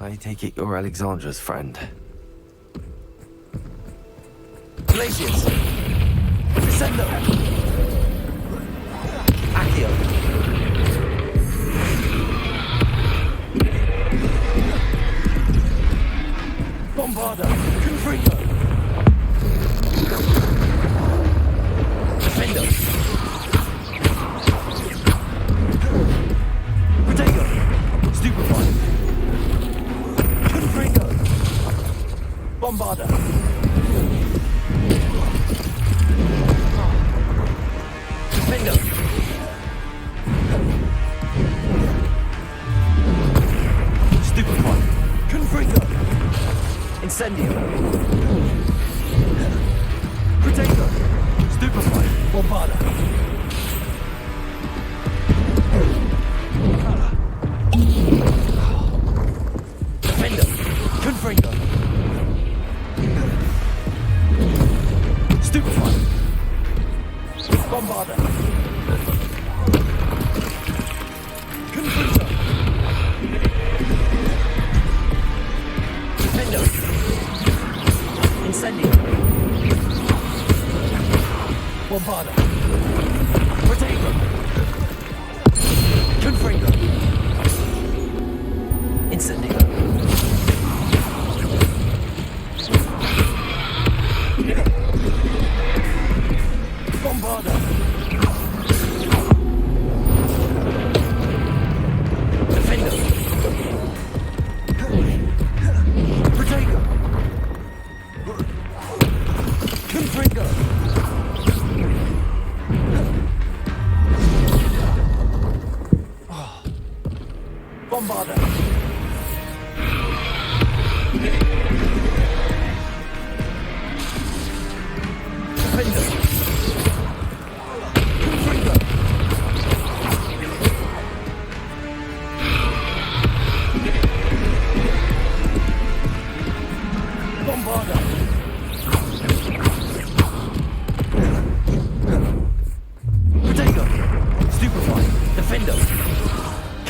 I take it you're Alexandra's friend. Glaciers! Descendo! Accio! Bombarda! Confringo! Defendo! Potato! Stupefy! Confringo! Bombarda! Defendo! Stupefy! Confringo! Incendio! Potato! Stupefy! Bombarda! Defendo! Confringo! Stupefy! Bombarda! Confringo! Defendo! Incendio! Bombarda! Potato! Confringo! Incendio! Bombarda! Defendo! Potato! Confringo! Bombarda!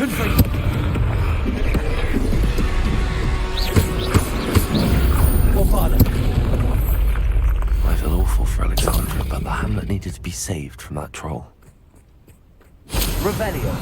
I feel awful for Alexandra, but the hamlet needed to be saved from that troll. Revelio.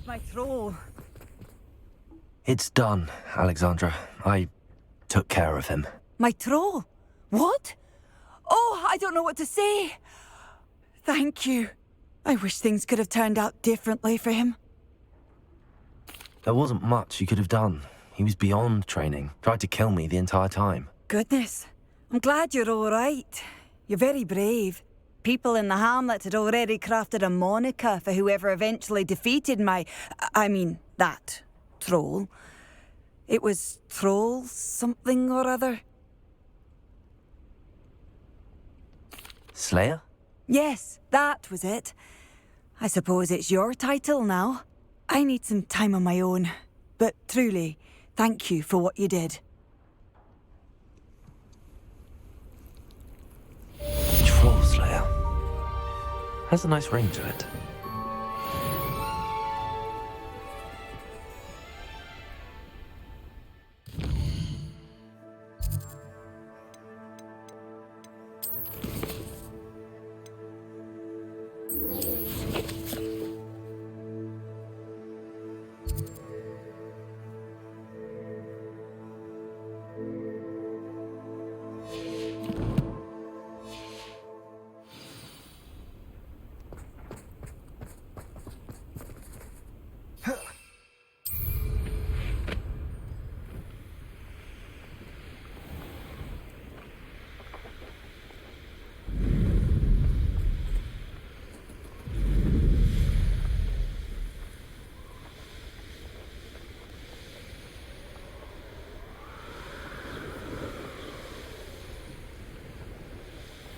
My troll. It's done, Alexandra. I took care of him. My troll? What? Oh, I don't know what to say. Thank you. I wish things could have turned out differently for him. There wasn't much you could have done. He was beyond training. Tried to kill me the entire time. Goodness. I'm glad you're all right. You're very brave. People in the hamlet had already crafted a moniker for whoever eventually defeated that troll. It was Troll something or other. Slayer? Yes, that was it. I suppose it's your title now. I need some time on my own. But truly, thank you for what you did. Troll Slayer. Has a nice ring to it.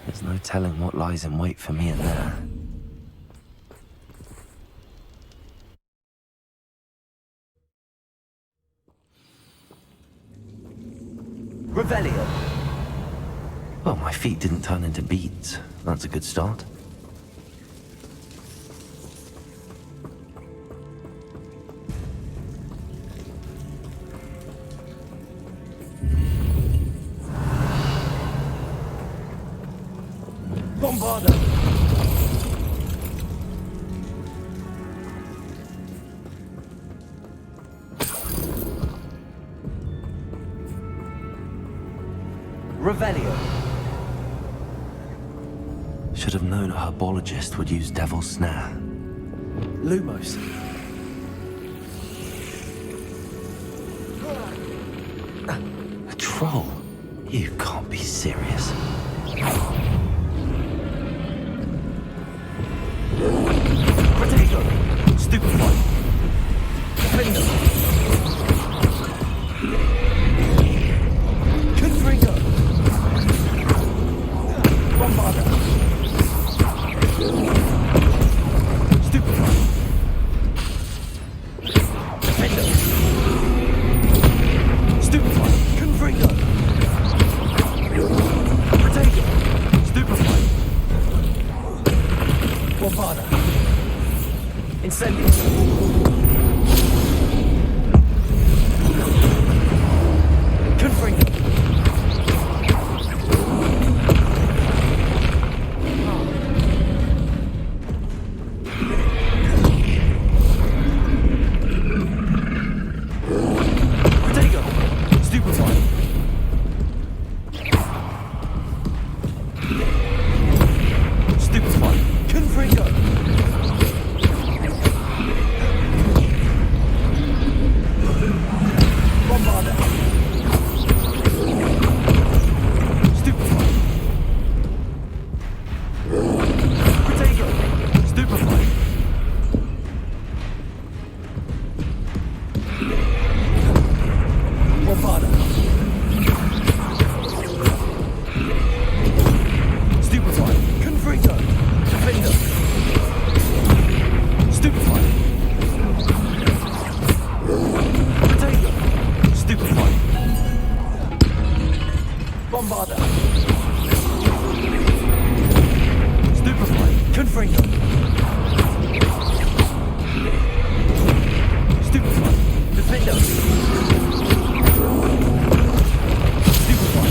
There's no telling what lies in wait for me in there. Revelio. Well, my feet didn't turn into beads. That's a good start. Bombarda. Revelio. Should have known a herbologist would use Devil's Snare. Lumos. A troll? You can't be serious. Potato. Stupefy. Defender. Confringo. Bombarda. Stupefy. Defender. Stupefy. Confringo. Potato. Stupefy. Bombarda. Incendio. Bombarda. Stupefy. Confringo. Stupefy. Defendo. Stupefy.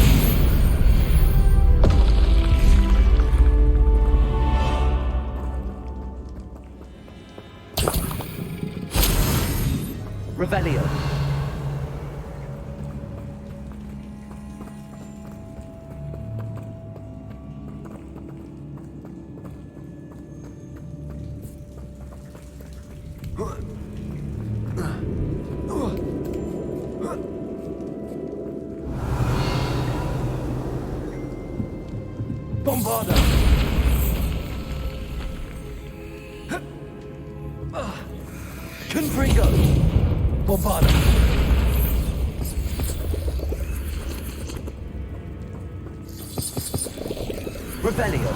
Revelio. Bombarda. Confringo. Bombarda. Revelio.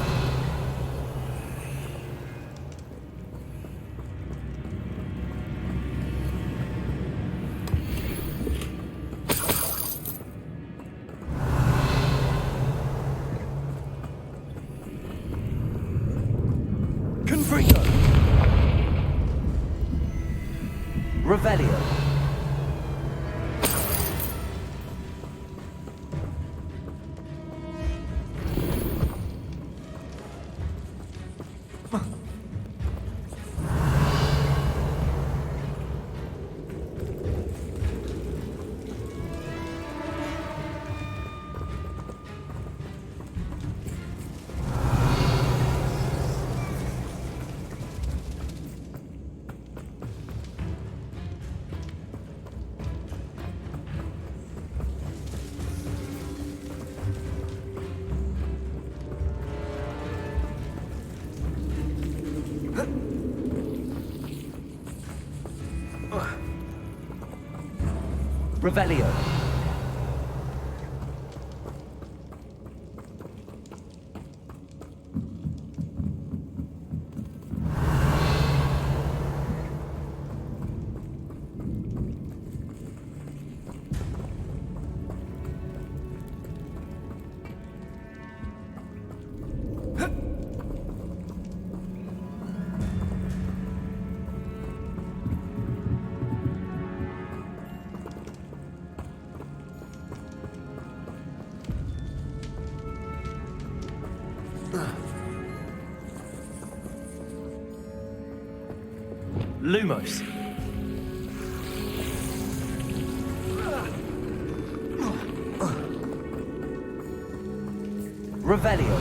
Confringo. Revelio. Revelio. Lumos. Revelio.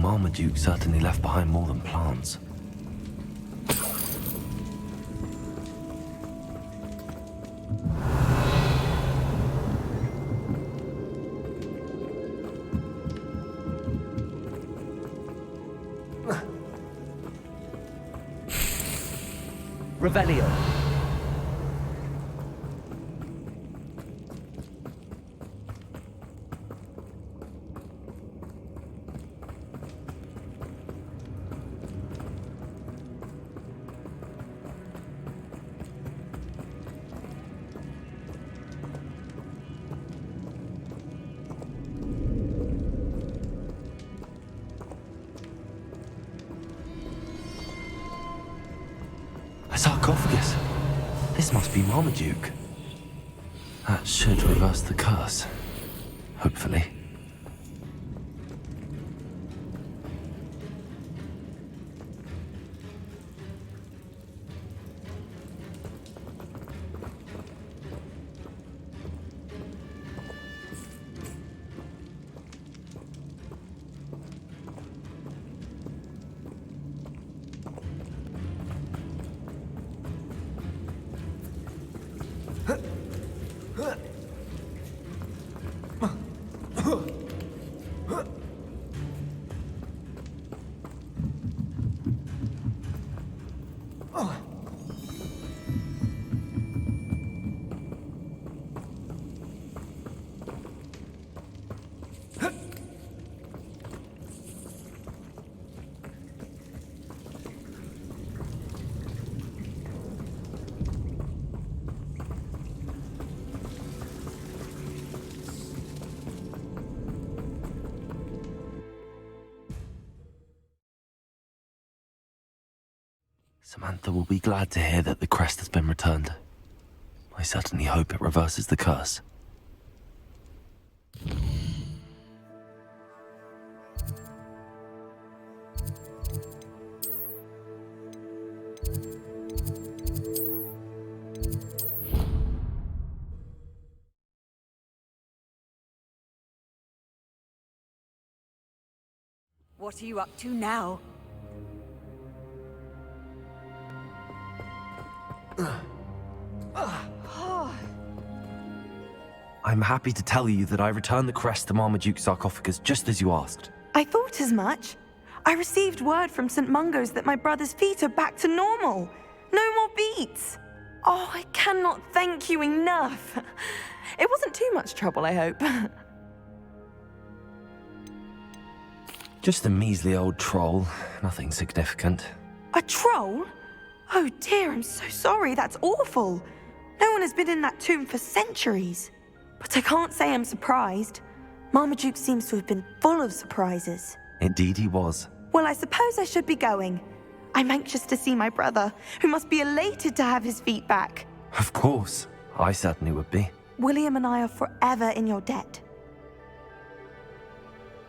Marmaduke certainly left behind more than plants. Revelio. A sarcophagus. This must be Marmaduke. That should reverse the curse. Hopefully. Samantha will be glad to hear that the crest has been returned. I certainly hope it reverses the curse. What are you up to now? I'm happy to tell you that I returned the crest to Marmaduke's sarcophagus just as you asked. I thought as much. I received word from St. Mungo's that my brother's feet are back to normal. No more beats. Oh, I cannot thank you enough. It wasn't too much trouble, I hope. Just a measly old troll, nothing significant. A troll? Oh dear, I'm so sorry. That's awful. No one has been in that tomb for centuries. But I can't say I'm surprised. Marmaduke seems to have been full of surprises. Indeed he was. Well, I suppose I should be going. I'm anxious to see my brother, who must be elated to have his feet back. Of course. I certainly would be. William and I are forever in your debt.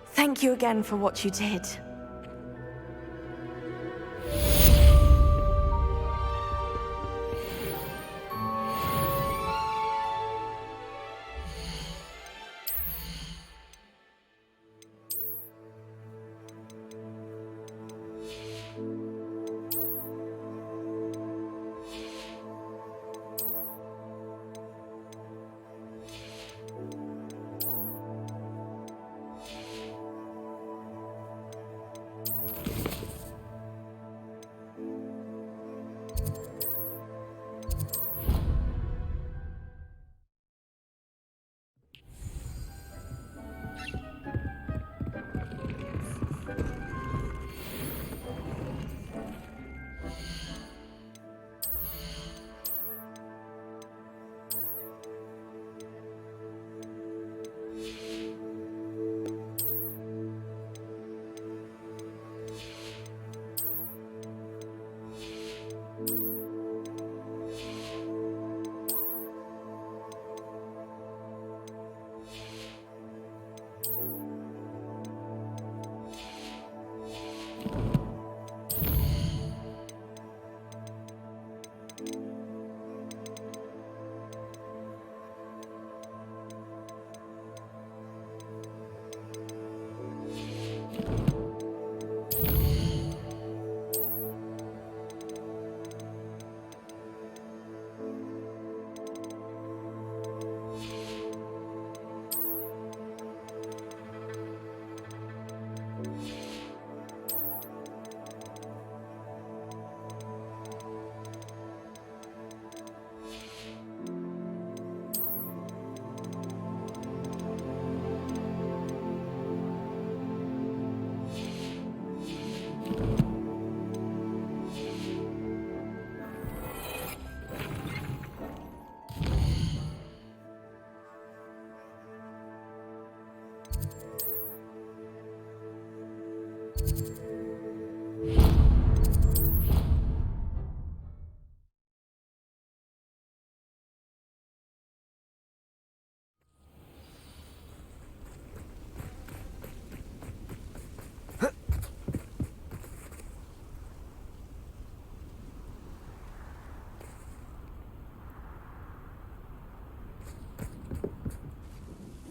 Thank you again for what you did.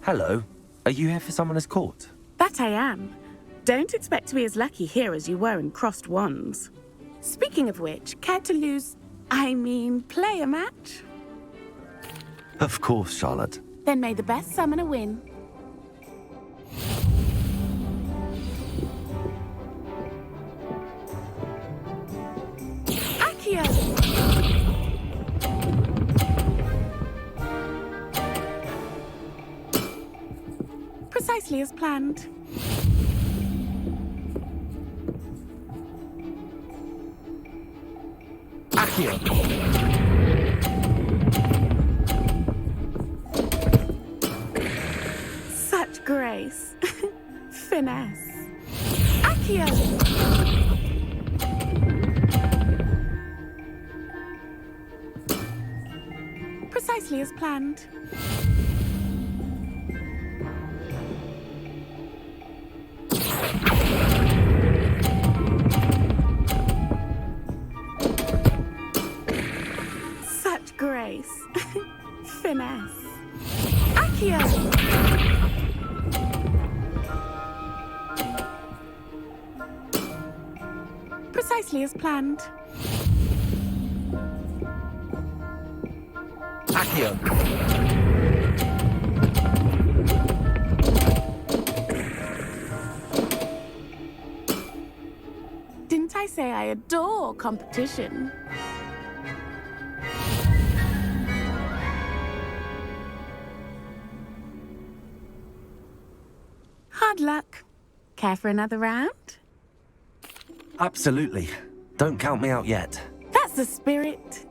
Hello. Are you here for Summoner's Court? That I am. Don't expect to be as lucky here as you were in Crossed Wands. Speaking of which, care to play a match? Of course, Charlotte. Then may the best summoner win. Accio! Precisely as planned. Accio! Such grace. Finesse. Accio! Precisely as planned. Such grace. Finesse. Accio! Precisely as planned. Accio! Didn't I say I adore competition? Hard luck. Care for another round? Absolutely. Don't count me out yet. That's the spirit.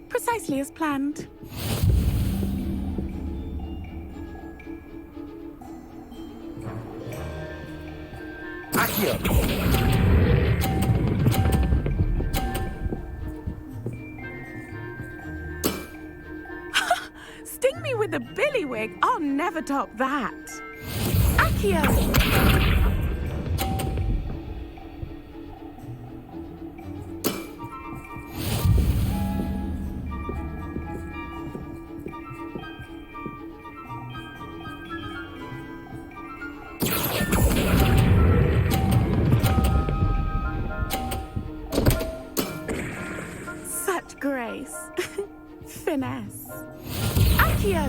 Precisely as planned. Accio! Sting me with a billywig. I'll never top that. Accio! Such grace. Finesse. Accio!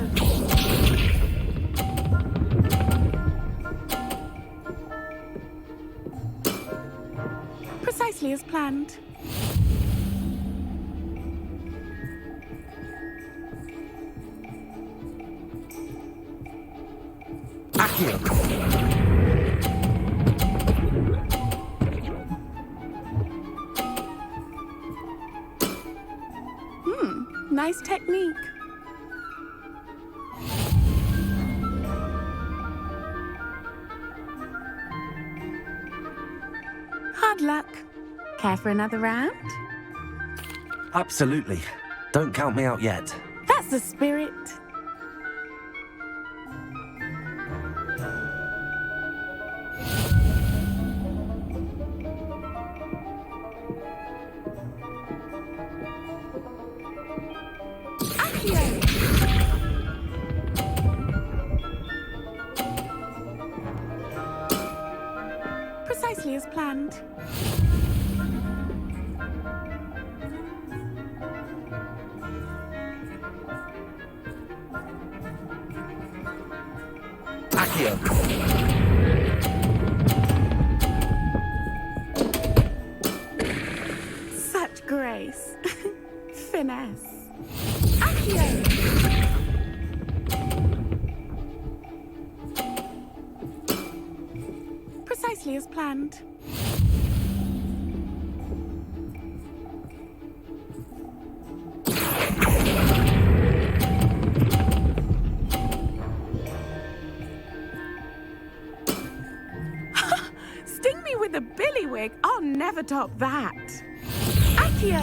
Precisely as planned. Accio! Nice technique. Hard luck. Care for another round? Absolutely. Don't count me out yet. That's the spirit. Precisely as planned. Accio! Such grace. Finesse. Accio! Precisely as planned. Sting me with a billywig. I'll never top that. Accio!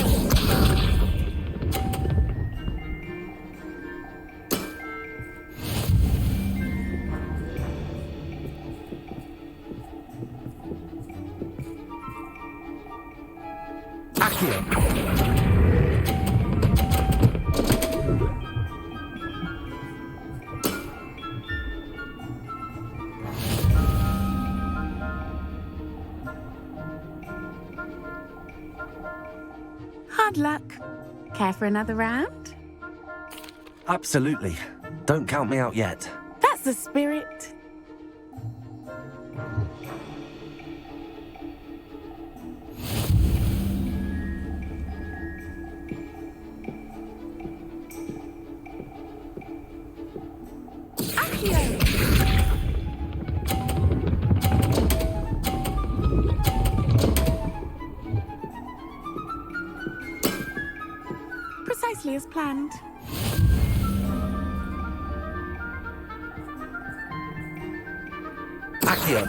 Hard luck. Care for another round? Absolutely. Don't count me out yet. That's the spirit. Precisely as planned. Accio!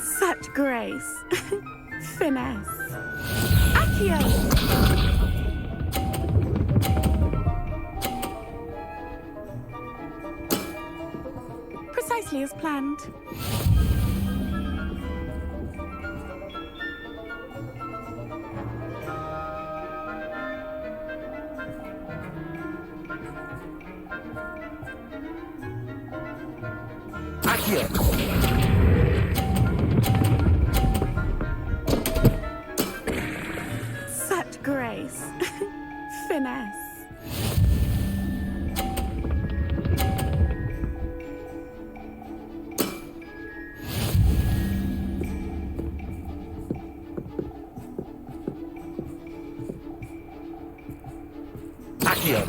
Such grace. Finesse. Accio! Precisely as planned. Accio! Such grace. Finesse. Accio!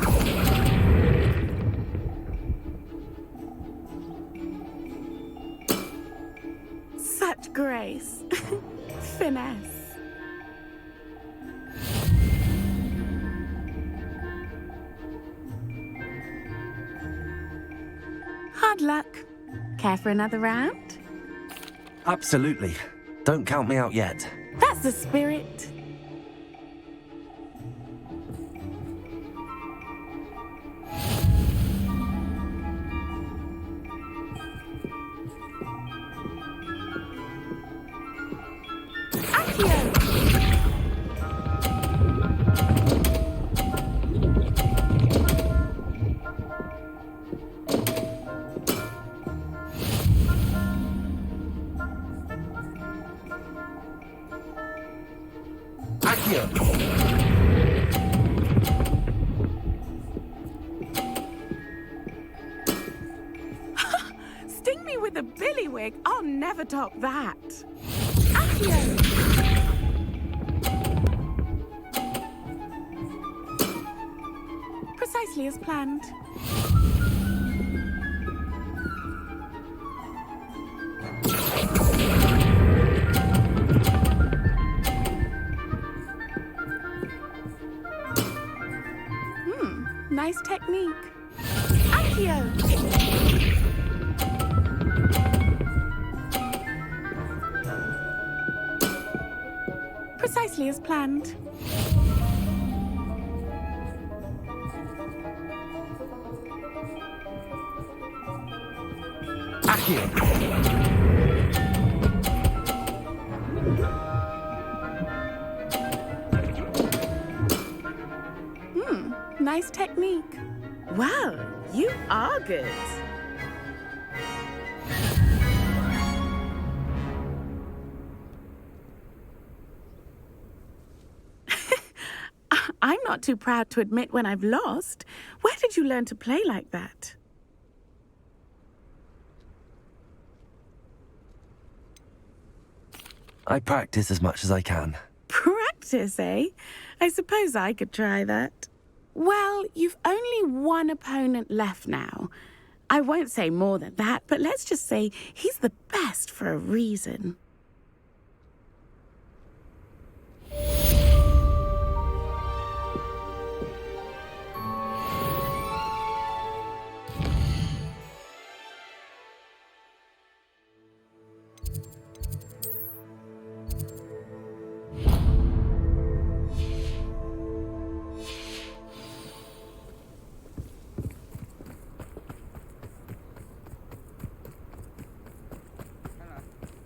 Such grace. Finesse. Hard luck. Care for another round? Absolutely. Don't count me out yet. That's the spirit. Accio! Accio! Sting me with a billywig. I'll never top that. Accio! Precisely as planned. Nice technique. Accio! Precisely as planned. Accio! Nice technique. Wow, you are good. I'm not too proud to admit when I've lost. Where did you learn to play like that? I practice as much as I can. Practice, eh? I suppose I could try that. Well, you've only one opponent left now. I won't say more than that, but let's just say he's the best for a reason.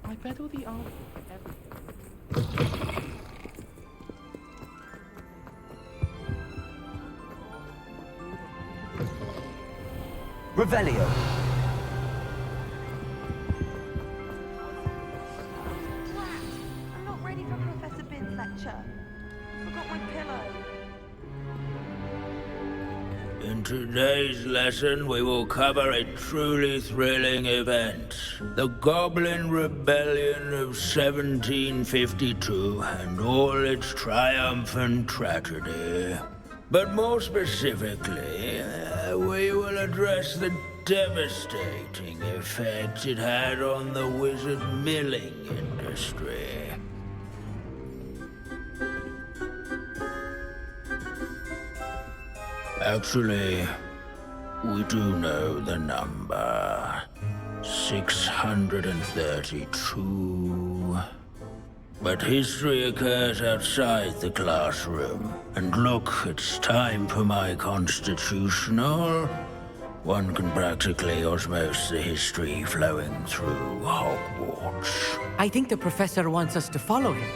I bet all the art everything. Revelio. I'm not ready for Professor Bin's lecture. Forgot my pillow. In today's lesson, we will cover a truly thrilling event. The Goblin Rebellion of 1752 and all its triumphant tragedy. But more specifically, we will address the devastating effect it had on the wizard milling industry. Actually, we do know the number. 632. But history occurs outside the classroom. And look, it's time for my constitutional. One can practically osmose the history flowing through Hogwarts. I think the professor wants us to follow him.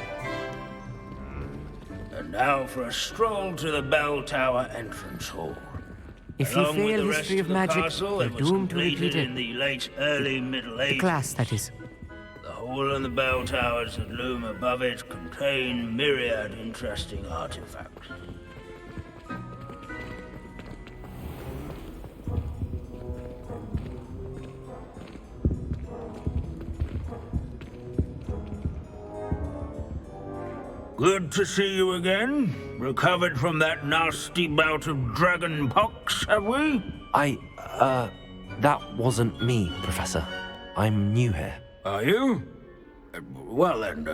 And now for a stroll to the bell tower entrance hall. If you Along with fail the rest history of the magic, castle, you're it was doomed to repeat completed it. in the late early Middle Ages. The class, that is. The hall and the bell towers that loom above it contain myriad interesting artifacts. Good to see you again. Recovered from that nasty bout of dragon pox, have we? That wasn't me, Professor. I'm new here. Are you? Well then,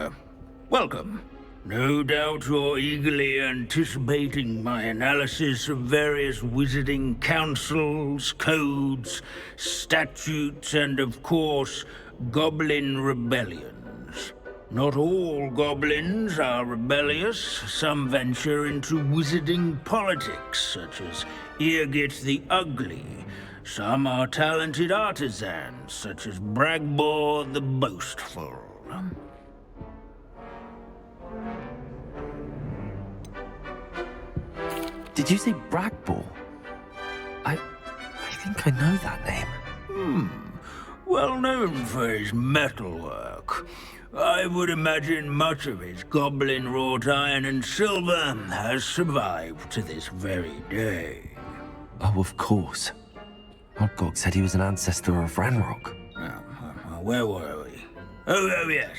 welcome. No doubt you're eagerly anticipating my analysis of various wizarding councils, codes, statutes, and of course, goblin rebellions. Not all goblins are rebellious. Some venture into wizarding politics, such as Eargit the Ugly. Some are talented artisans, such as Bragbor the Boastful. Did you say Bragbor? I think I know that name. Well known for his metalwork. I would imagine much of his goblin wrought iron and silver has survived to this very day. Oh, of course. Odgok said he was an ancestor of Ranrock. Where were we? Oh yes.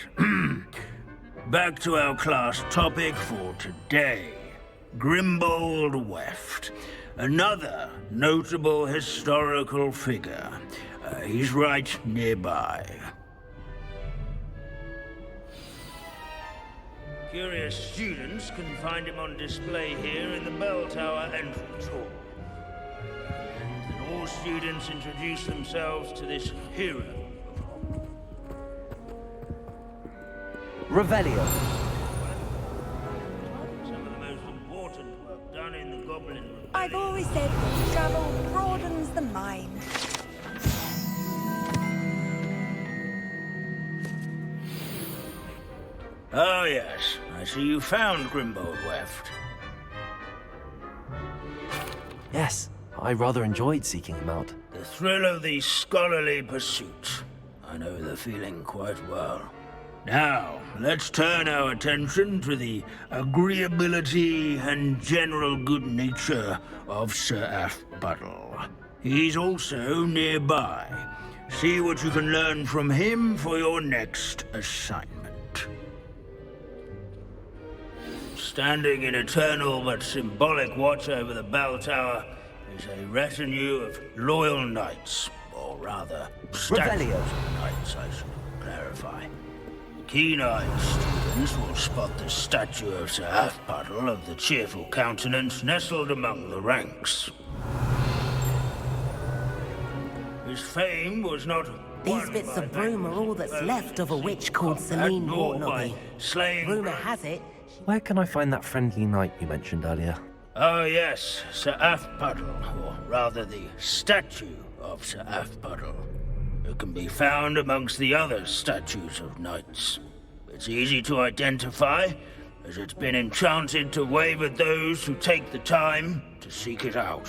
Back to our class topic for today. Grimbold Weft. Another notable historical figure. He's right nearby. Curious students can find him on display here in the bell tower entrance hall. And all students introduce themselves to this hero. Revelio. Some of the most important work done in the Goblin Rebellion. I've always said that travel broadens the mind. Oh yes, I see you found Grimbold Weft. Yes, I rather enjoyed seeking him out. The thrill of the scholarly pursuit. I know the feeling quite well. Now, let's turn our attention to the agreeability and general good nature of Sir Athbuttle. He's also nearby. See what you can learn from him for your next assignment. Standing in eternal but symbolic watch over the bell tower is a retinue of loyal knights, or rather, statues of knights, I should clarify. Keen-eyed students will spot the statue of Sir Athbuttle of the cheerful countenance nestled among the ranks. His fame was not These bits of broom are all that's left of a witch called Celine Wartnobby. Rumour has it. Where can I find that friendly knight you mentioned earlier? Oh yes, Sir Athbuttle, or rather the statue of Sir Athbuttle. It can be found amongst the other statues of knights. It's easy to identify, as it's been enchanted to wave at those who take the time to seek it out.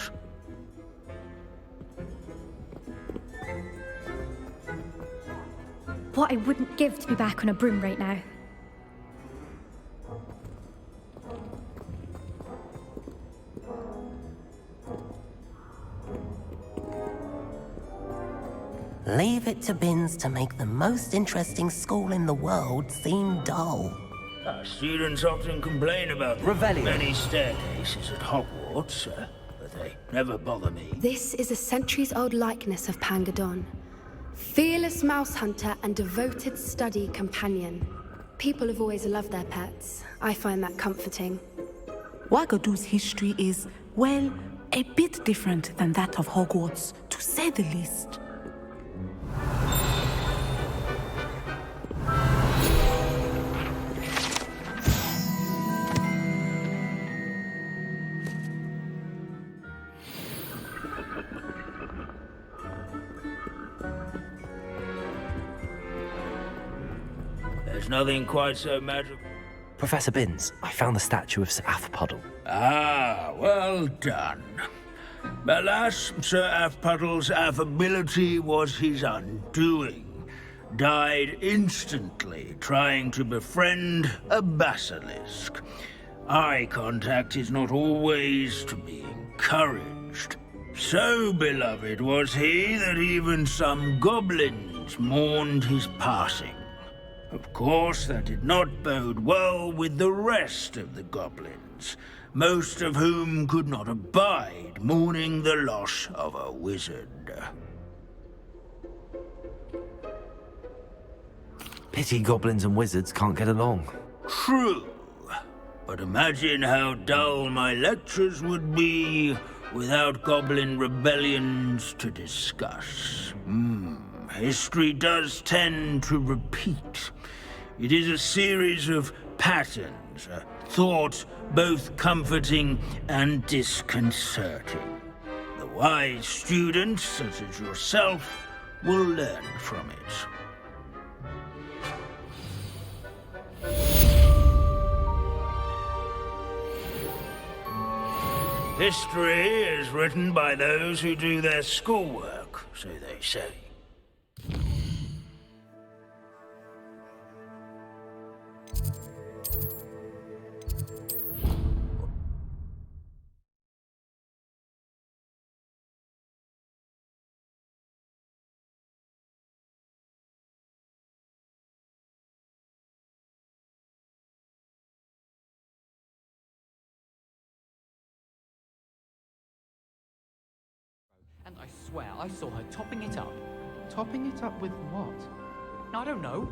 What I wouldn't give to be back on a broom right now. Leave it to Binns to make the most interesting school in the world seem dull. Students often complain about the many staircases at Hogwarts, but they Never bother me. This is a centuries-old likeness of Pangadon. Fearless mouse hunter and devoted study companion. People have always loved their pets. I find that comforting. Wagadu's history is, well, a bit different than that of Hogwarts, to say the least. There's nothing quite so magical. Professor Binns, I found the statue of Sir Afpuddle. Ah, well done. Alas, Sir Afpuddle's affability was his undoing. Died instantly trying to befriend a basilisk. Eye contact is not always to be encouraged. So beloved was he that even some goblins mourned his passing. Of course, that did not bode well with the rest of the goblins, most of whom could not abide mourning the loss of a wizard. Pity goblins and wizards can't get along. True, but imagine how dull my lectures would be without goblin rebellions to discuss. History does tend to repeat. It is a series of patterns, a thought both comforting and disconcerting. The wise students, such as yourself, will learn from it. History is written by those who do their schoolwork, so they say. And I swear I saw her topping it up. Topping it up with what? I don't know.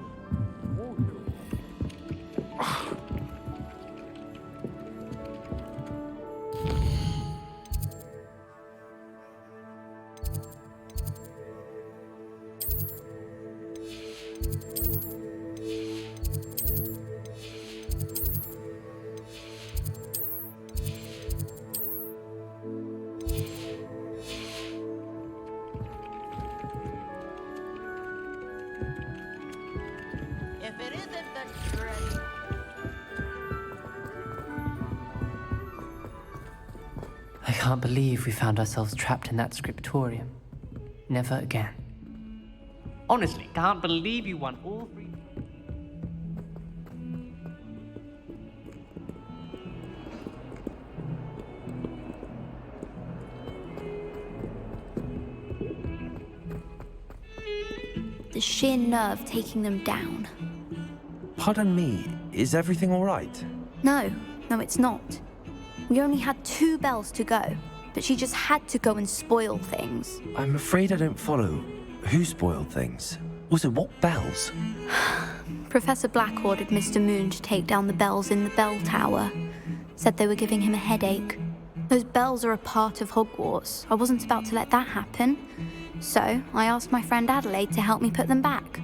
I can't believe we found ourselves trapped in that scriptorium. Never again. Honestly, can't believe you won all three. The sheer nerve taking them down. Pardon me, is everything all right? No, it's not. We only had 2 bells to go, but she just had to go and spoil things. I'm afraid I don't follow. Who spoiled things? Also, what bells? Professor Black ordered Mr. Moon to take down the bells in the bell tower. Said they were giving him a headache. Those bells are a part of Hogwarts. I wasn't about to let that happen. So I asked my friend Adelaide to help me put them back.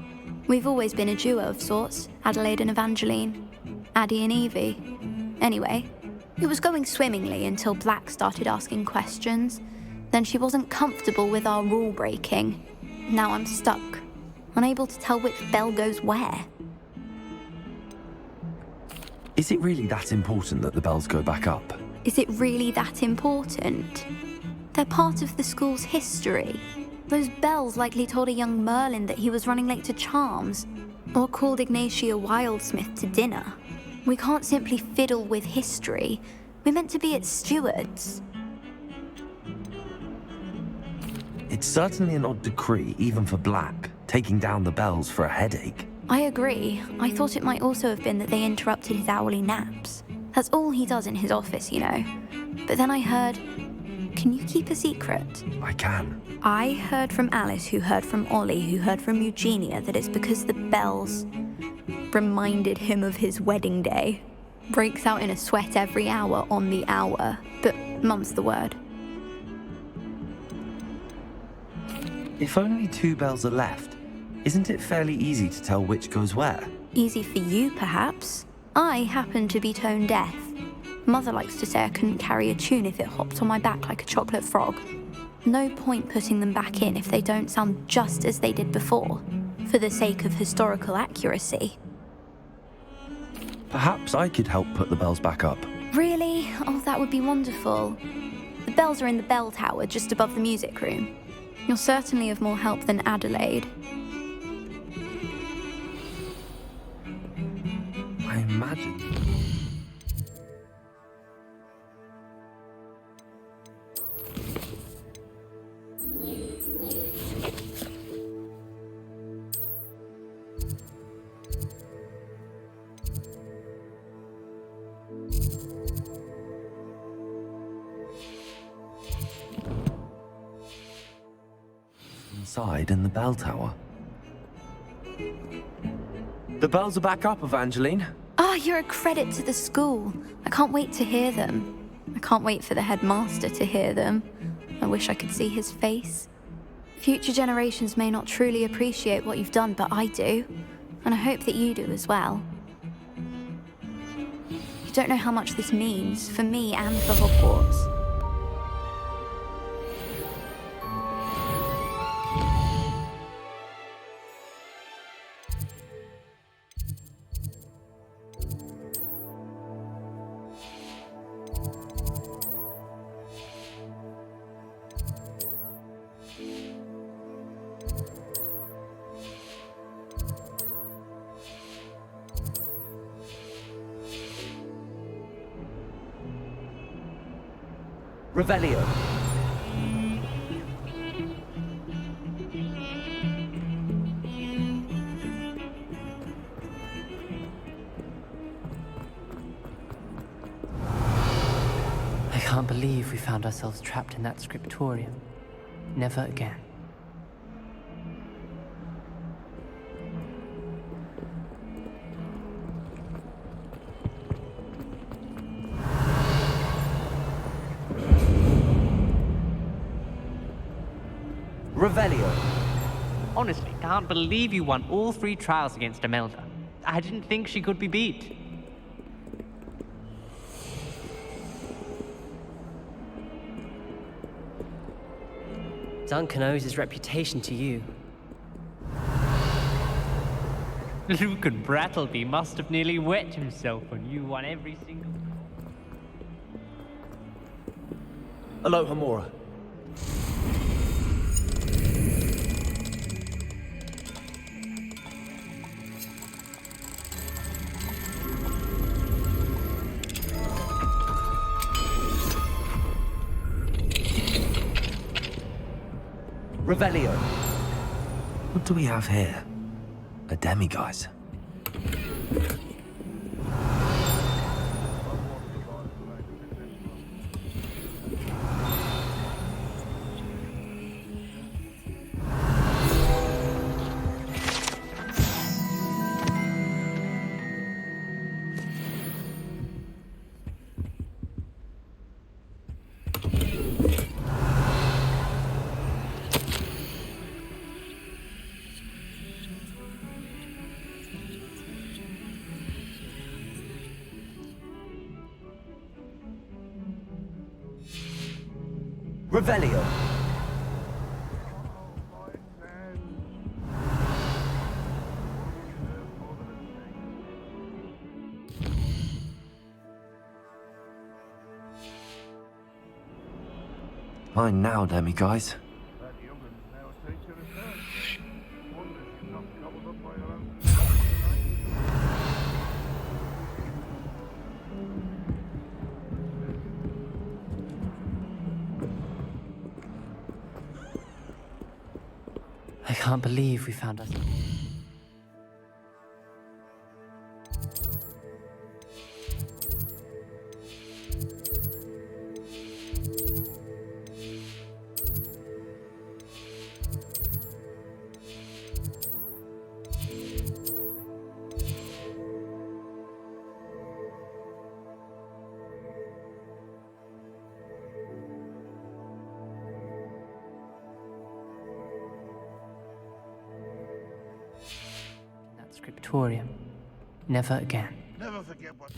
We've always been a duo of sorts, Adelaide and Evangeline. Addie and Evie. Anyway, it was going swimmingly until Black started asking questions. Then she wasn't comfortable with our rule breaking. Now I'm stuck, unable to tell which bell goes where. Is it really that important that the bells go back up? Is it really that important? They're part of the school's history. Those bells likely told a young Merlin that he was running late to Charms, or called Ignatia Wildsmith to dinner. We can't simply fiddle with history. We're meant to be its stewards. It's certainly an odd decree, even for Black, taking down the bells for a headache. I agree. I thought it might also have been that they interrupted his hourly naps. That's all he does in his office, you know. But then I heard... Can Can you keep a secret? I can. I heard from Alice, who heard from Ollie, who heard from Eugenia, that it's because the bells reminded him of his wedding day. Breaks out in a sweat every hour on the hour, but mum's the word. If only 2 bells are left, isn't it fairly easy to tell which goes where? Easy for you, perhaps. I happen to be tone deaf. Mother likes to say I couldn't carry a tune if it hopped on my back like a chocolate frog. No point putting them back in if they don't sound just as they did before, for the sake of historical accuracy. Perhaps I could help put the bells back up. Really? Oh, that would be wonderful. The bells are in the bell tower just above the music room. You're certainly of more help than Adelaide. I imagine. Inside in the bell tower. The bells are back up, Evangeline. Ah, you're a credit to the school. I can't wait to hear them. I can't wait for the headmaster to hear them. I wish I could see his face. Future generations may not truly appreciate what you've done, but I do. And I hope that you do as well. You don't know how much this means for me and for Hogwarts. Revelio. I can't believe we found ourselves trapped in that scriptorium. Never again. Revelio. Honestly, can't believe you won all 3 trials against Imelda. I didn't think she could be beat. Duncan owes his reputation to you. Lucan Brattleby must have nearly wet himself when you won every single... Aloha, Mora. Revelio. What do we have here? A demiguise. Revelio. Fine now, demiguise. I can't believe we found ourselves... scriptorium. Never again. Never forget what...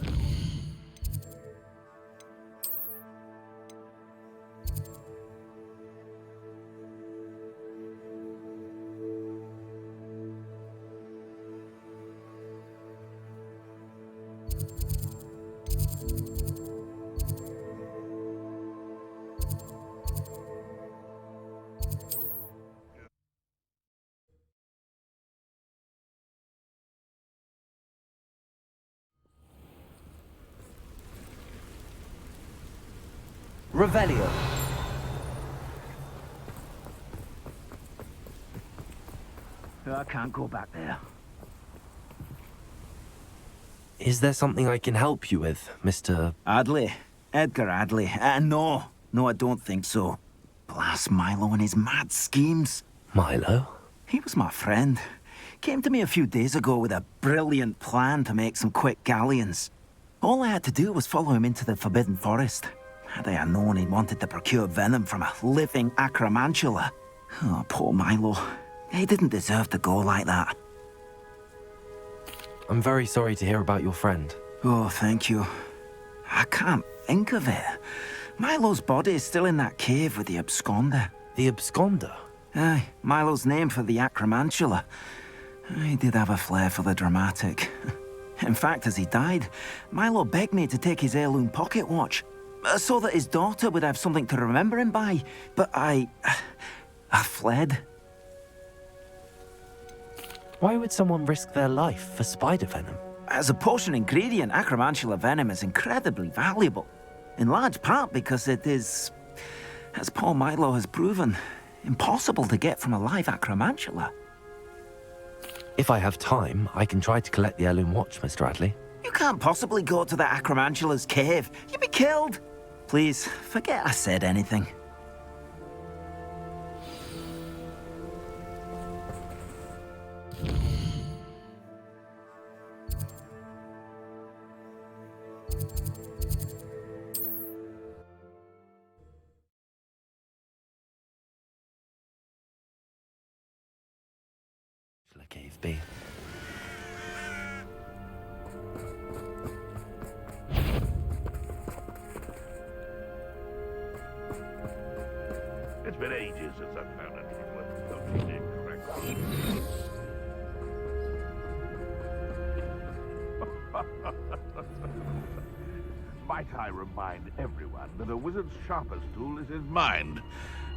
Revelio. I can't go back there. Is there something I can help you with, Mr. Adley? Edgar Adley? No, I don't think so. Blast Milo and his mad schemes. Milo? He was my friend. Came to me a few days ago with a brilliant plan to make some quick galleons. All I had to do was follow him into the Forbidden Forest. Had I known he wanted to procure venom from a living acromantula. Oh, poor Milo. He didn't deserve to go like that. I'm very sorry to hear about your friend. Oh, thank you. I can't think of it. Milo's body is still in that cave with the absconder. The absconder? Aye, Milo's name for the acromantula. He did have a flair for the dramatic. In fact, as he died, Milo begged me to take his heirloom pocket watch, so that his daughter would have something to remember him by. But I fled. Why would someone risk their life for spider venom? As a potion ingredient, acromantula venom is incredibly valuable. In large part because it is, as poor Milo has proven, impossible to get from a live acromantula. If I have time, I can try to collect the heirloom watch, Mr. Adley. You can't possibly go to the acromantula's cave. You'd be killed. Please, forget I said anything. Shall a cave be? It's been ages since I've found anything worth poaching incorrectly. Might I remind everyone that a wizard's sharpest tool is his mind?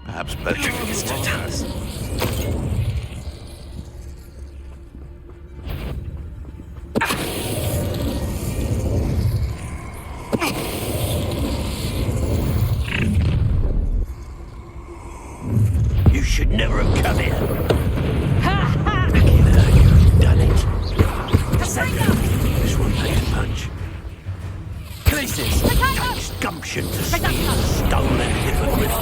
Perhaps poaching is Mr. Tass. You should never have come here. You've done it. This one takes a punch. Places! Takes gumption to steal stolen hippogriffs.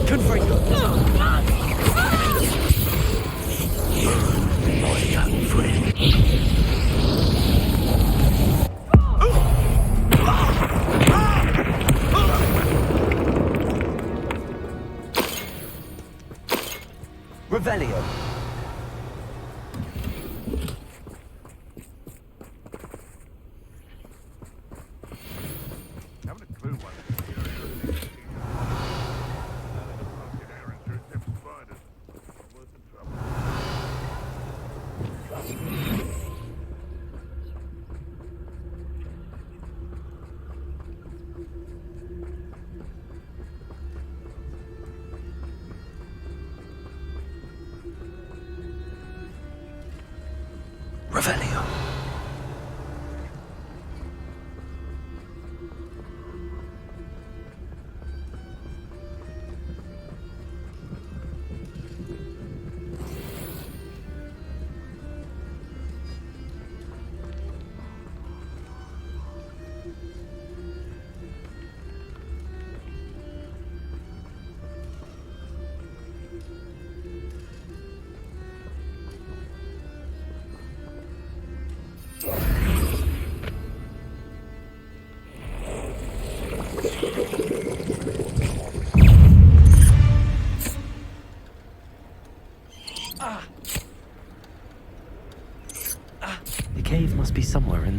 Confringo. My young friend. Revelio. Haven't a clue what spiders. Worth the trouble. Revelio.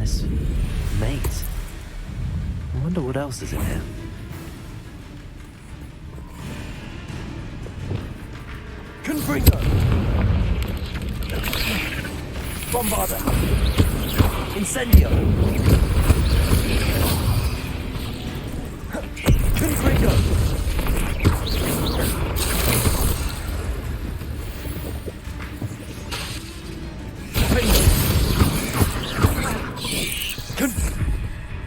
this maze. I wonder what else is in here. Confringo! Bombarda! Incendio! Confringo!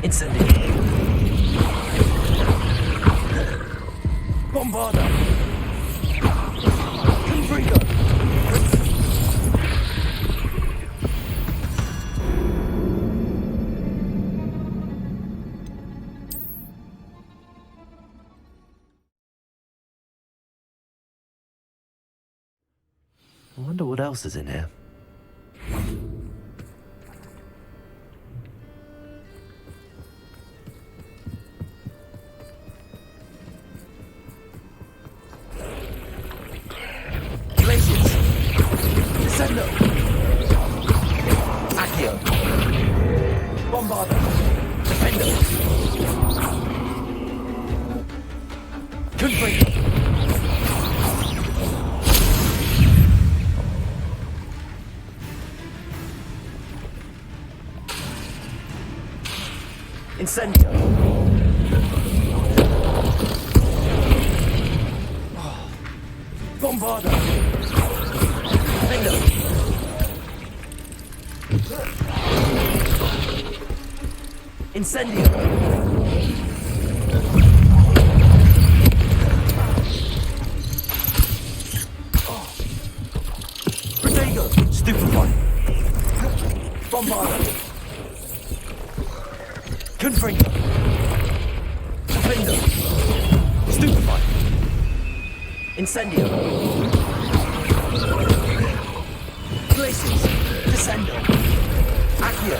Incendio! Bombarda! Confringo! I wonder what else is in here. Glaciers! Descendo! Accio! Bombarda! Defendo! Confringo! Incendio! Bombarda! Defendo! Incendio! Protego! Stupefy! Bombarda! Confringo! Defendo! Stupefy! Incendio! Glaciers! Descendo! Accio!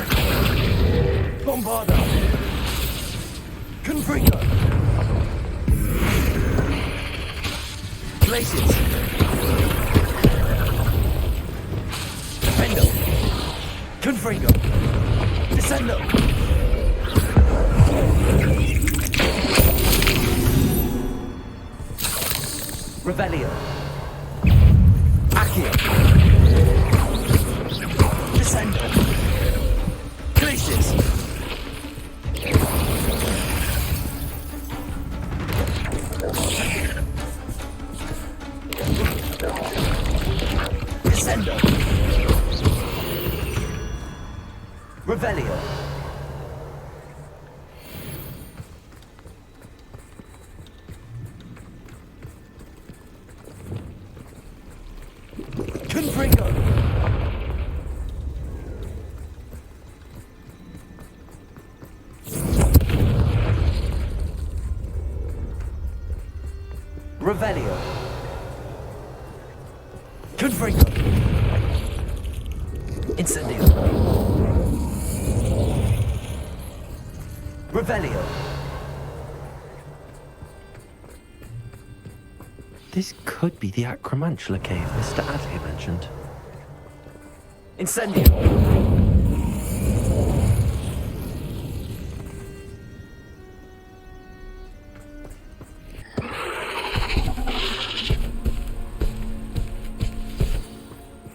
Bombarda! Confringo! Glaciers! Defendo! Confringo! Descendo! Revelio. Accio. Descendo. Glaciers. Descendo. Revelio. Confringo! Revelio! Confringo! Incendio! Revelio! This could be the Acromantula cave Mr. Adley mentioned. Incendio!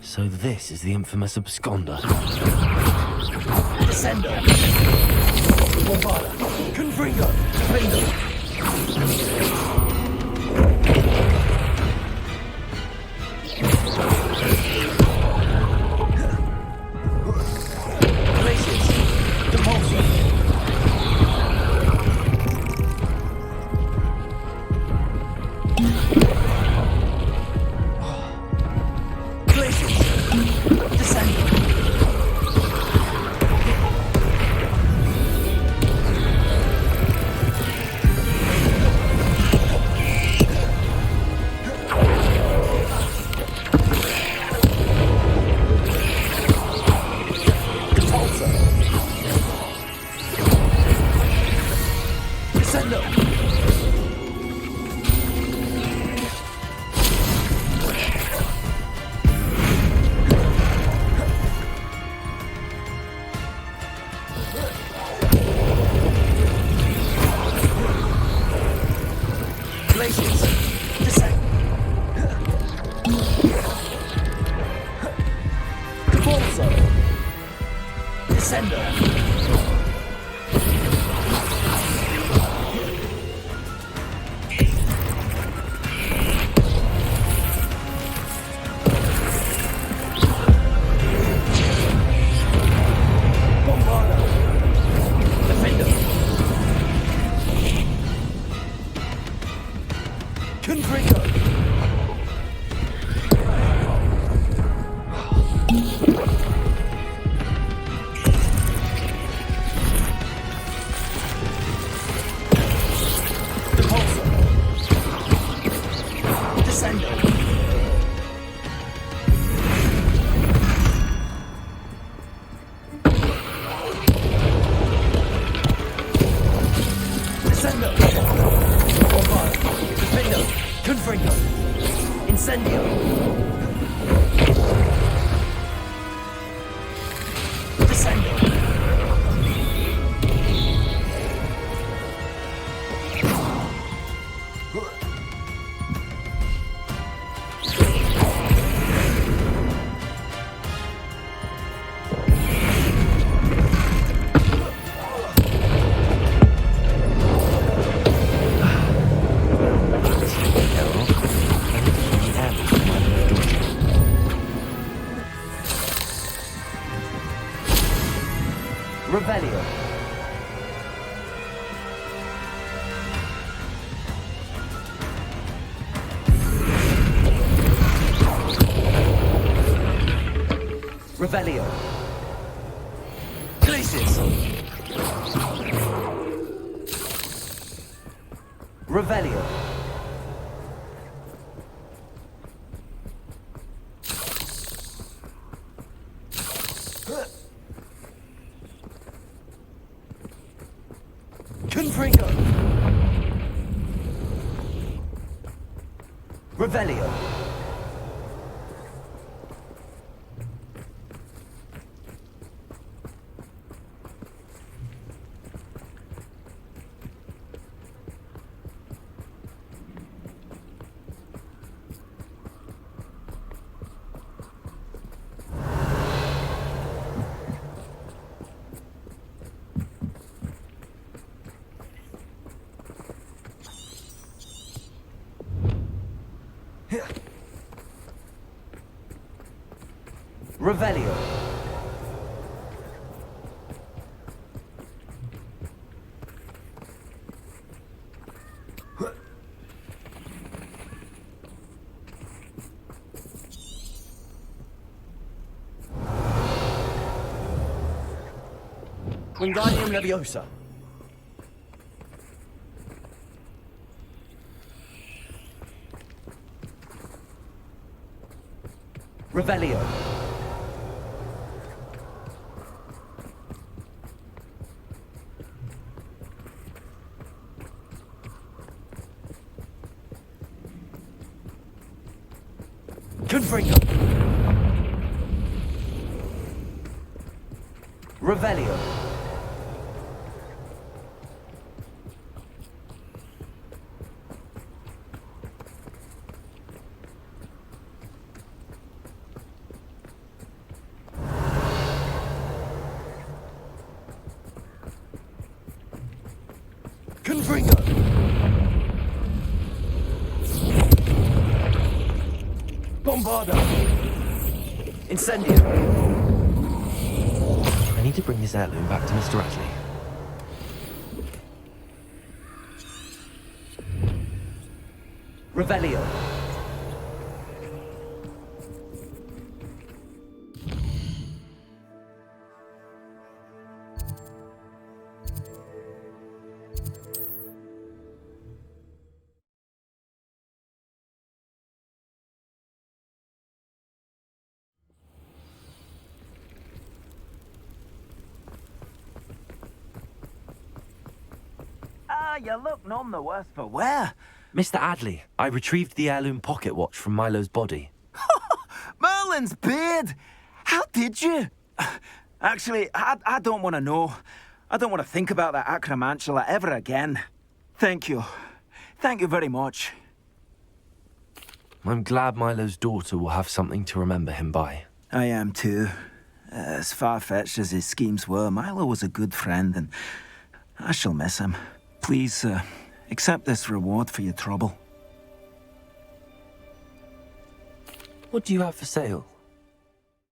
So this is the infamous absconder. Descendo! Bombarda! Confringo! Defendo! Glaciers. Descend. Capalzo. Descender. Revelio. Glaciers. Revelio. Confringo. Revelio. Revelio. Wingardium Leviosa. Revelio. Confringo. Revelio. Confringo. Bombarda. Incendio. I need to bring this heirloom back to Mr. Radley. Revelio. You look none the worse for wear. Mr. Adley, I retrieved the heirloom pocket watch from Milo's body. Merlin's beard! How did you? Actually, I don't want to know. I don't want to think about that acromantula ever again. Thank you. Thank you very much. I'm glad Milo's daughter will have something to remember him by. I am too. As far-fetched as his schemes were, Milo was a good friend, and I shall miss him. Please, accept this reward for your trouble. What do you have for sale?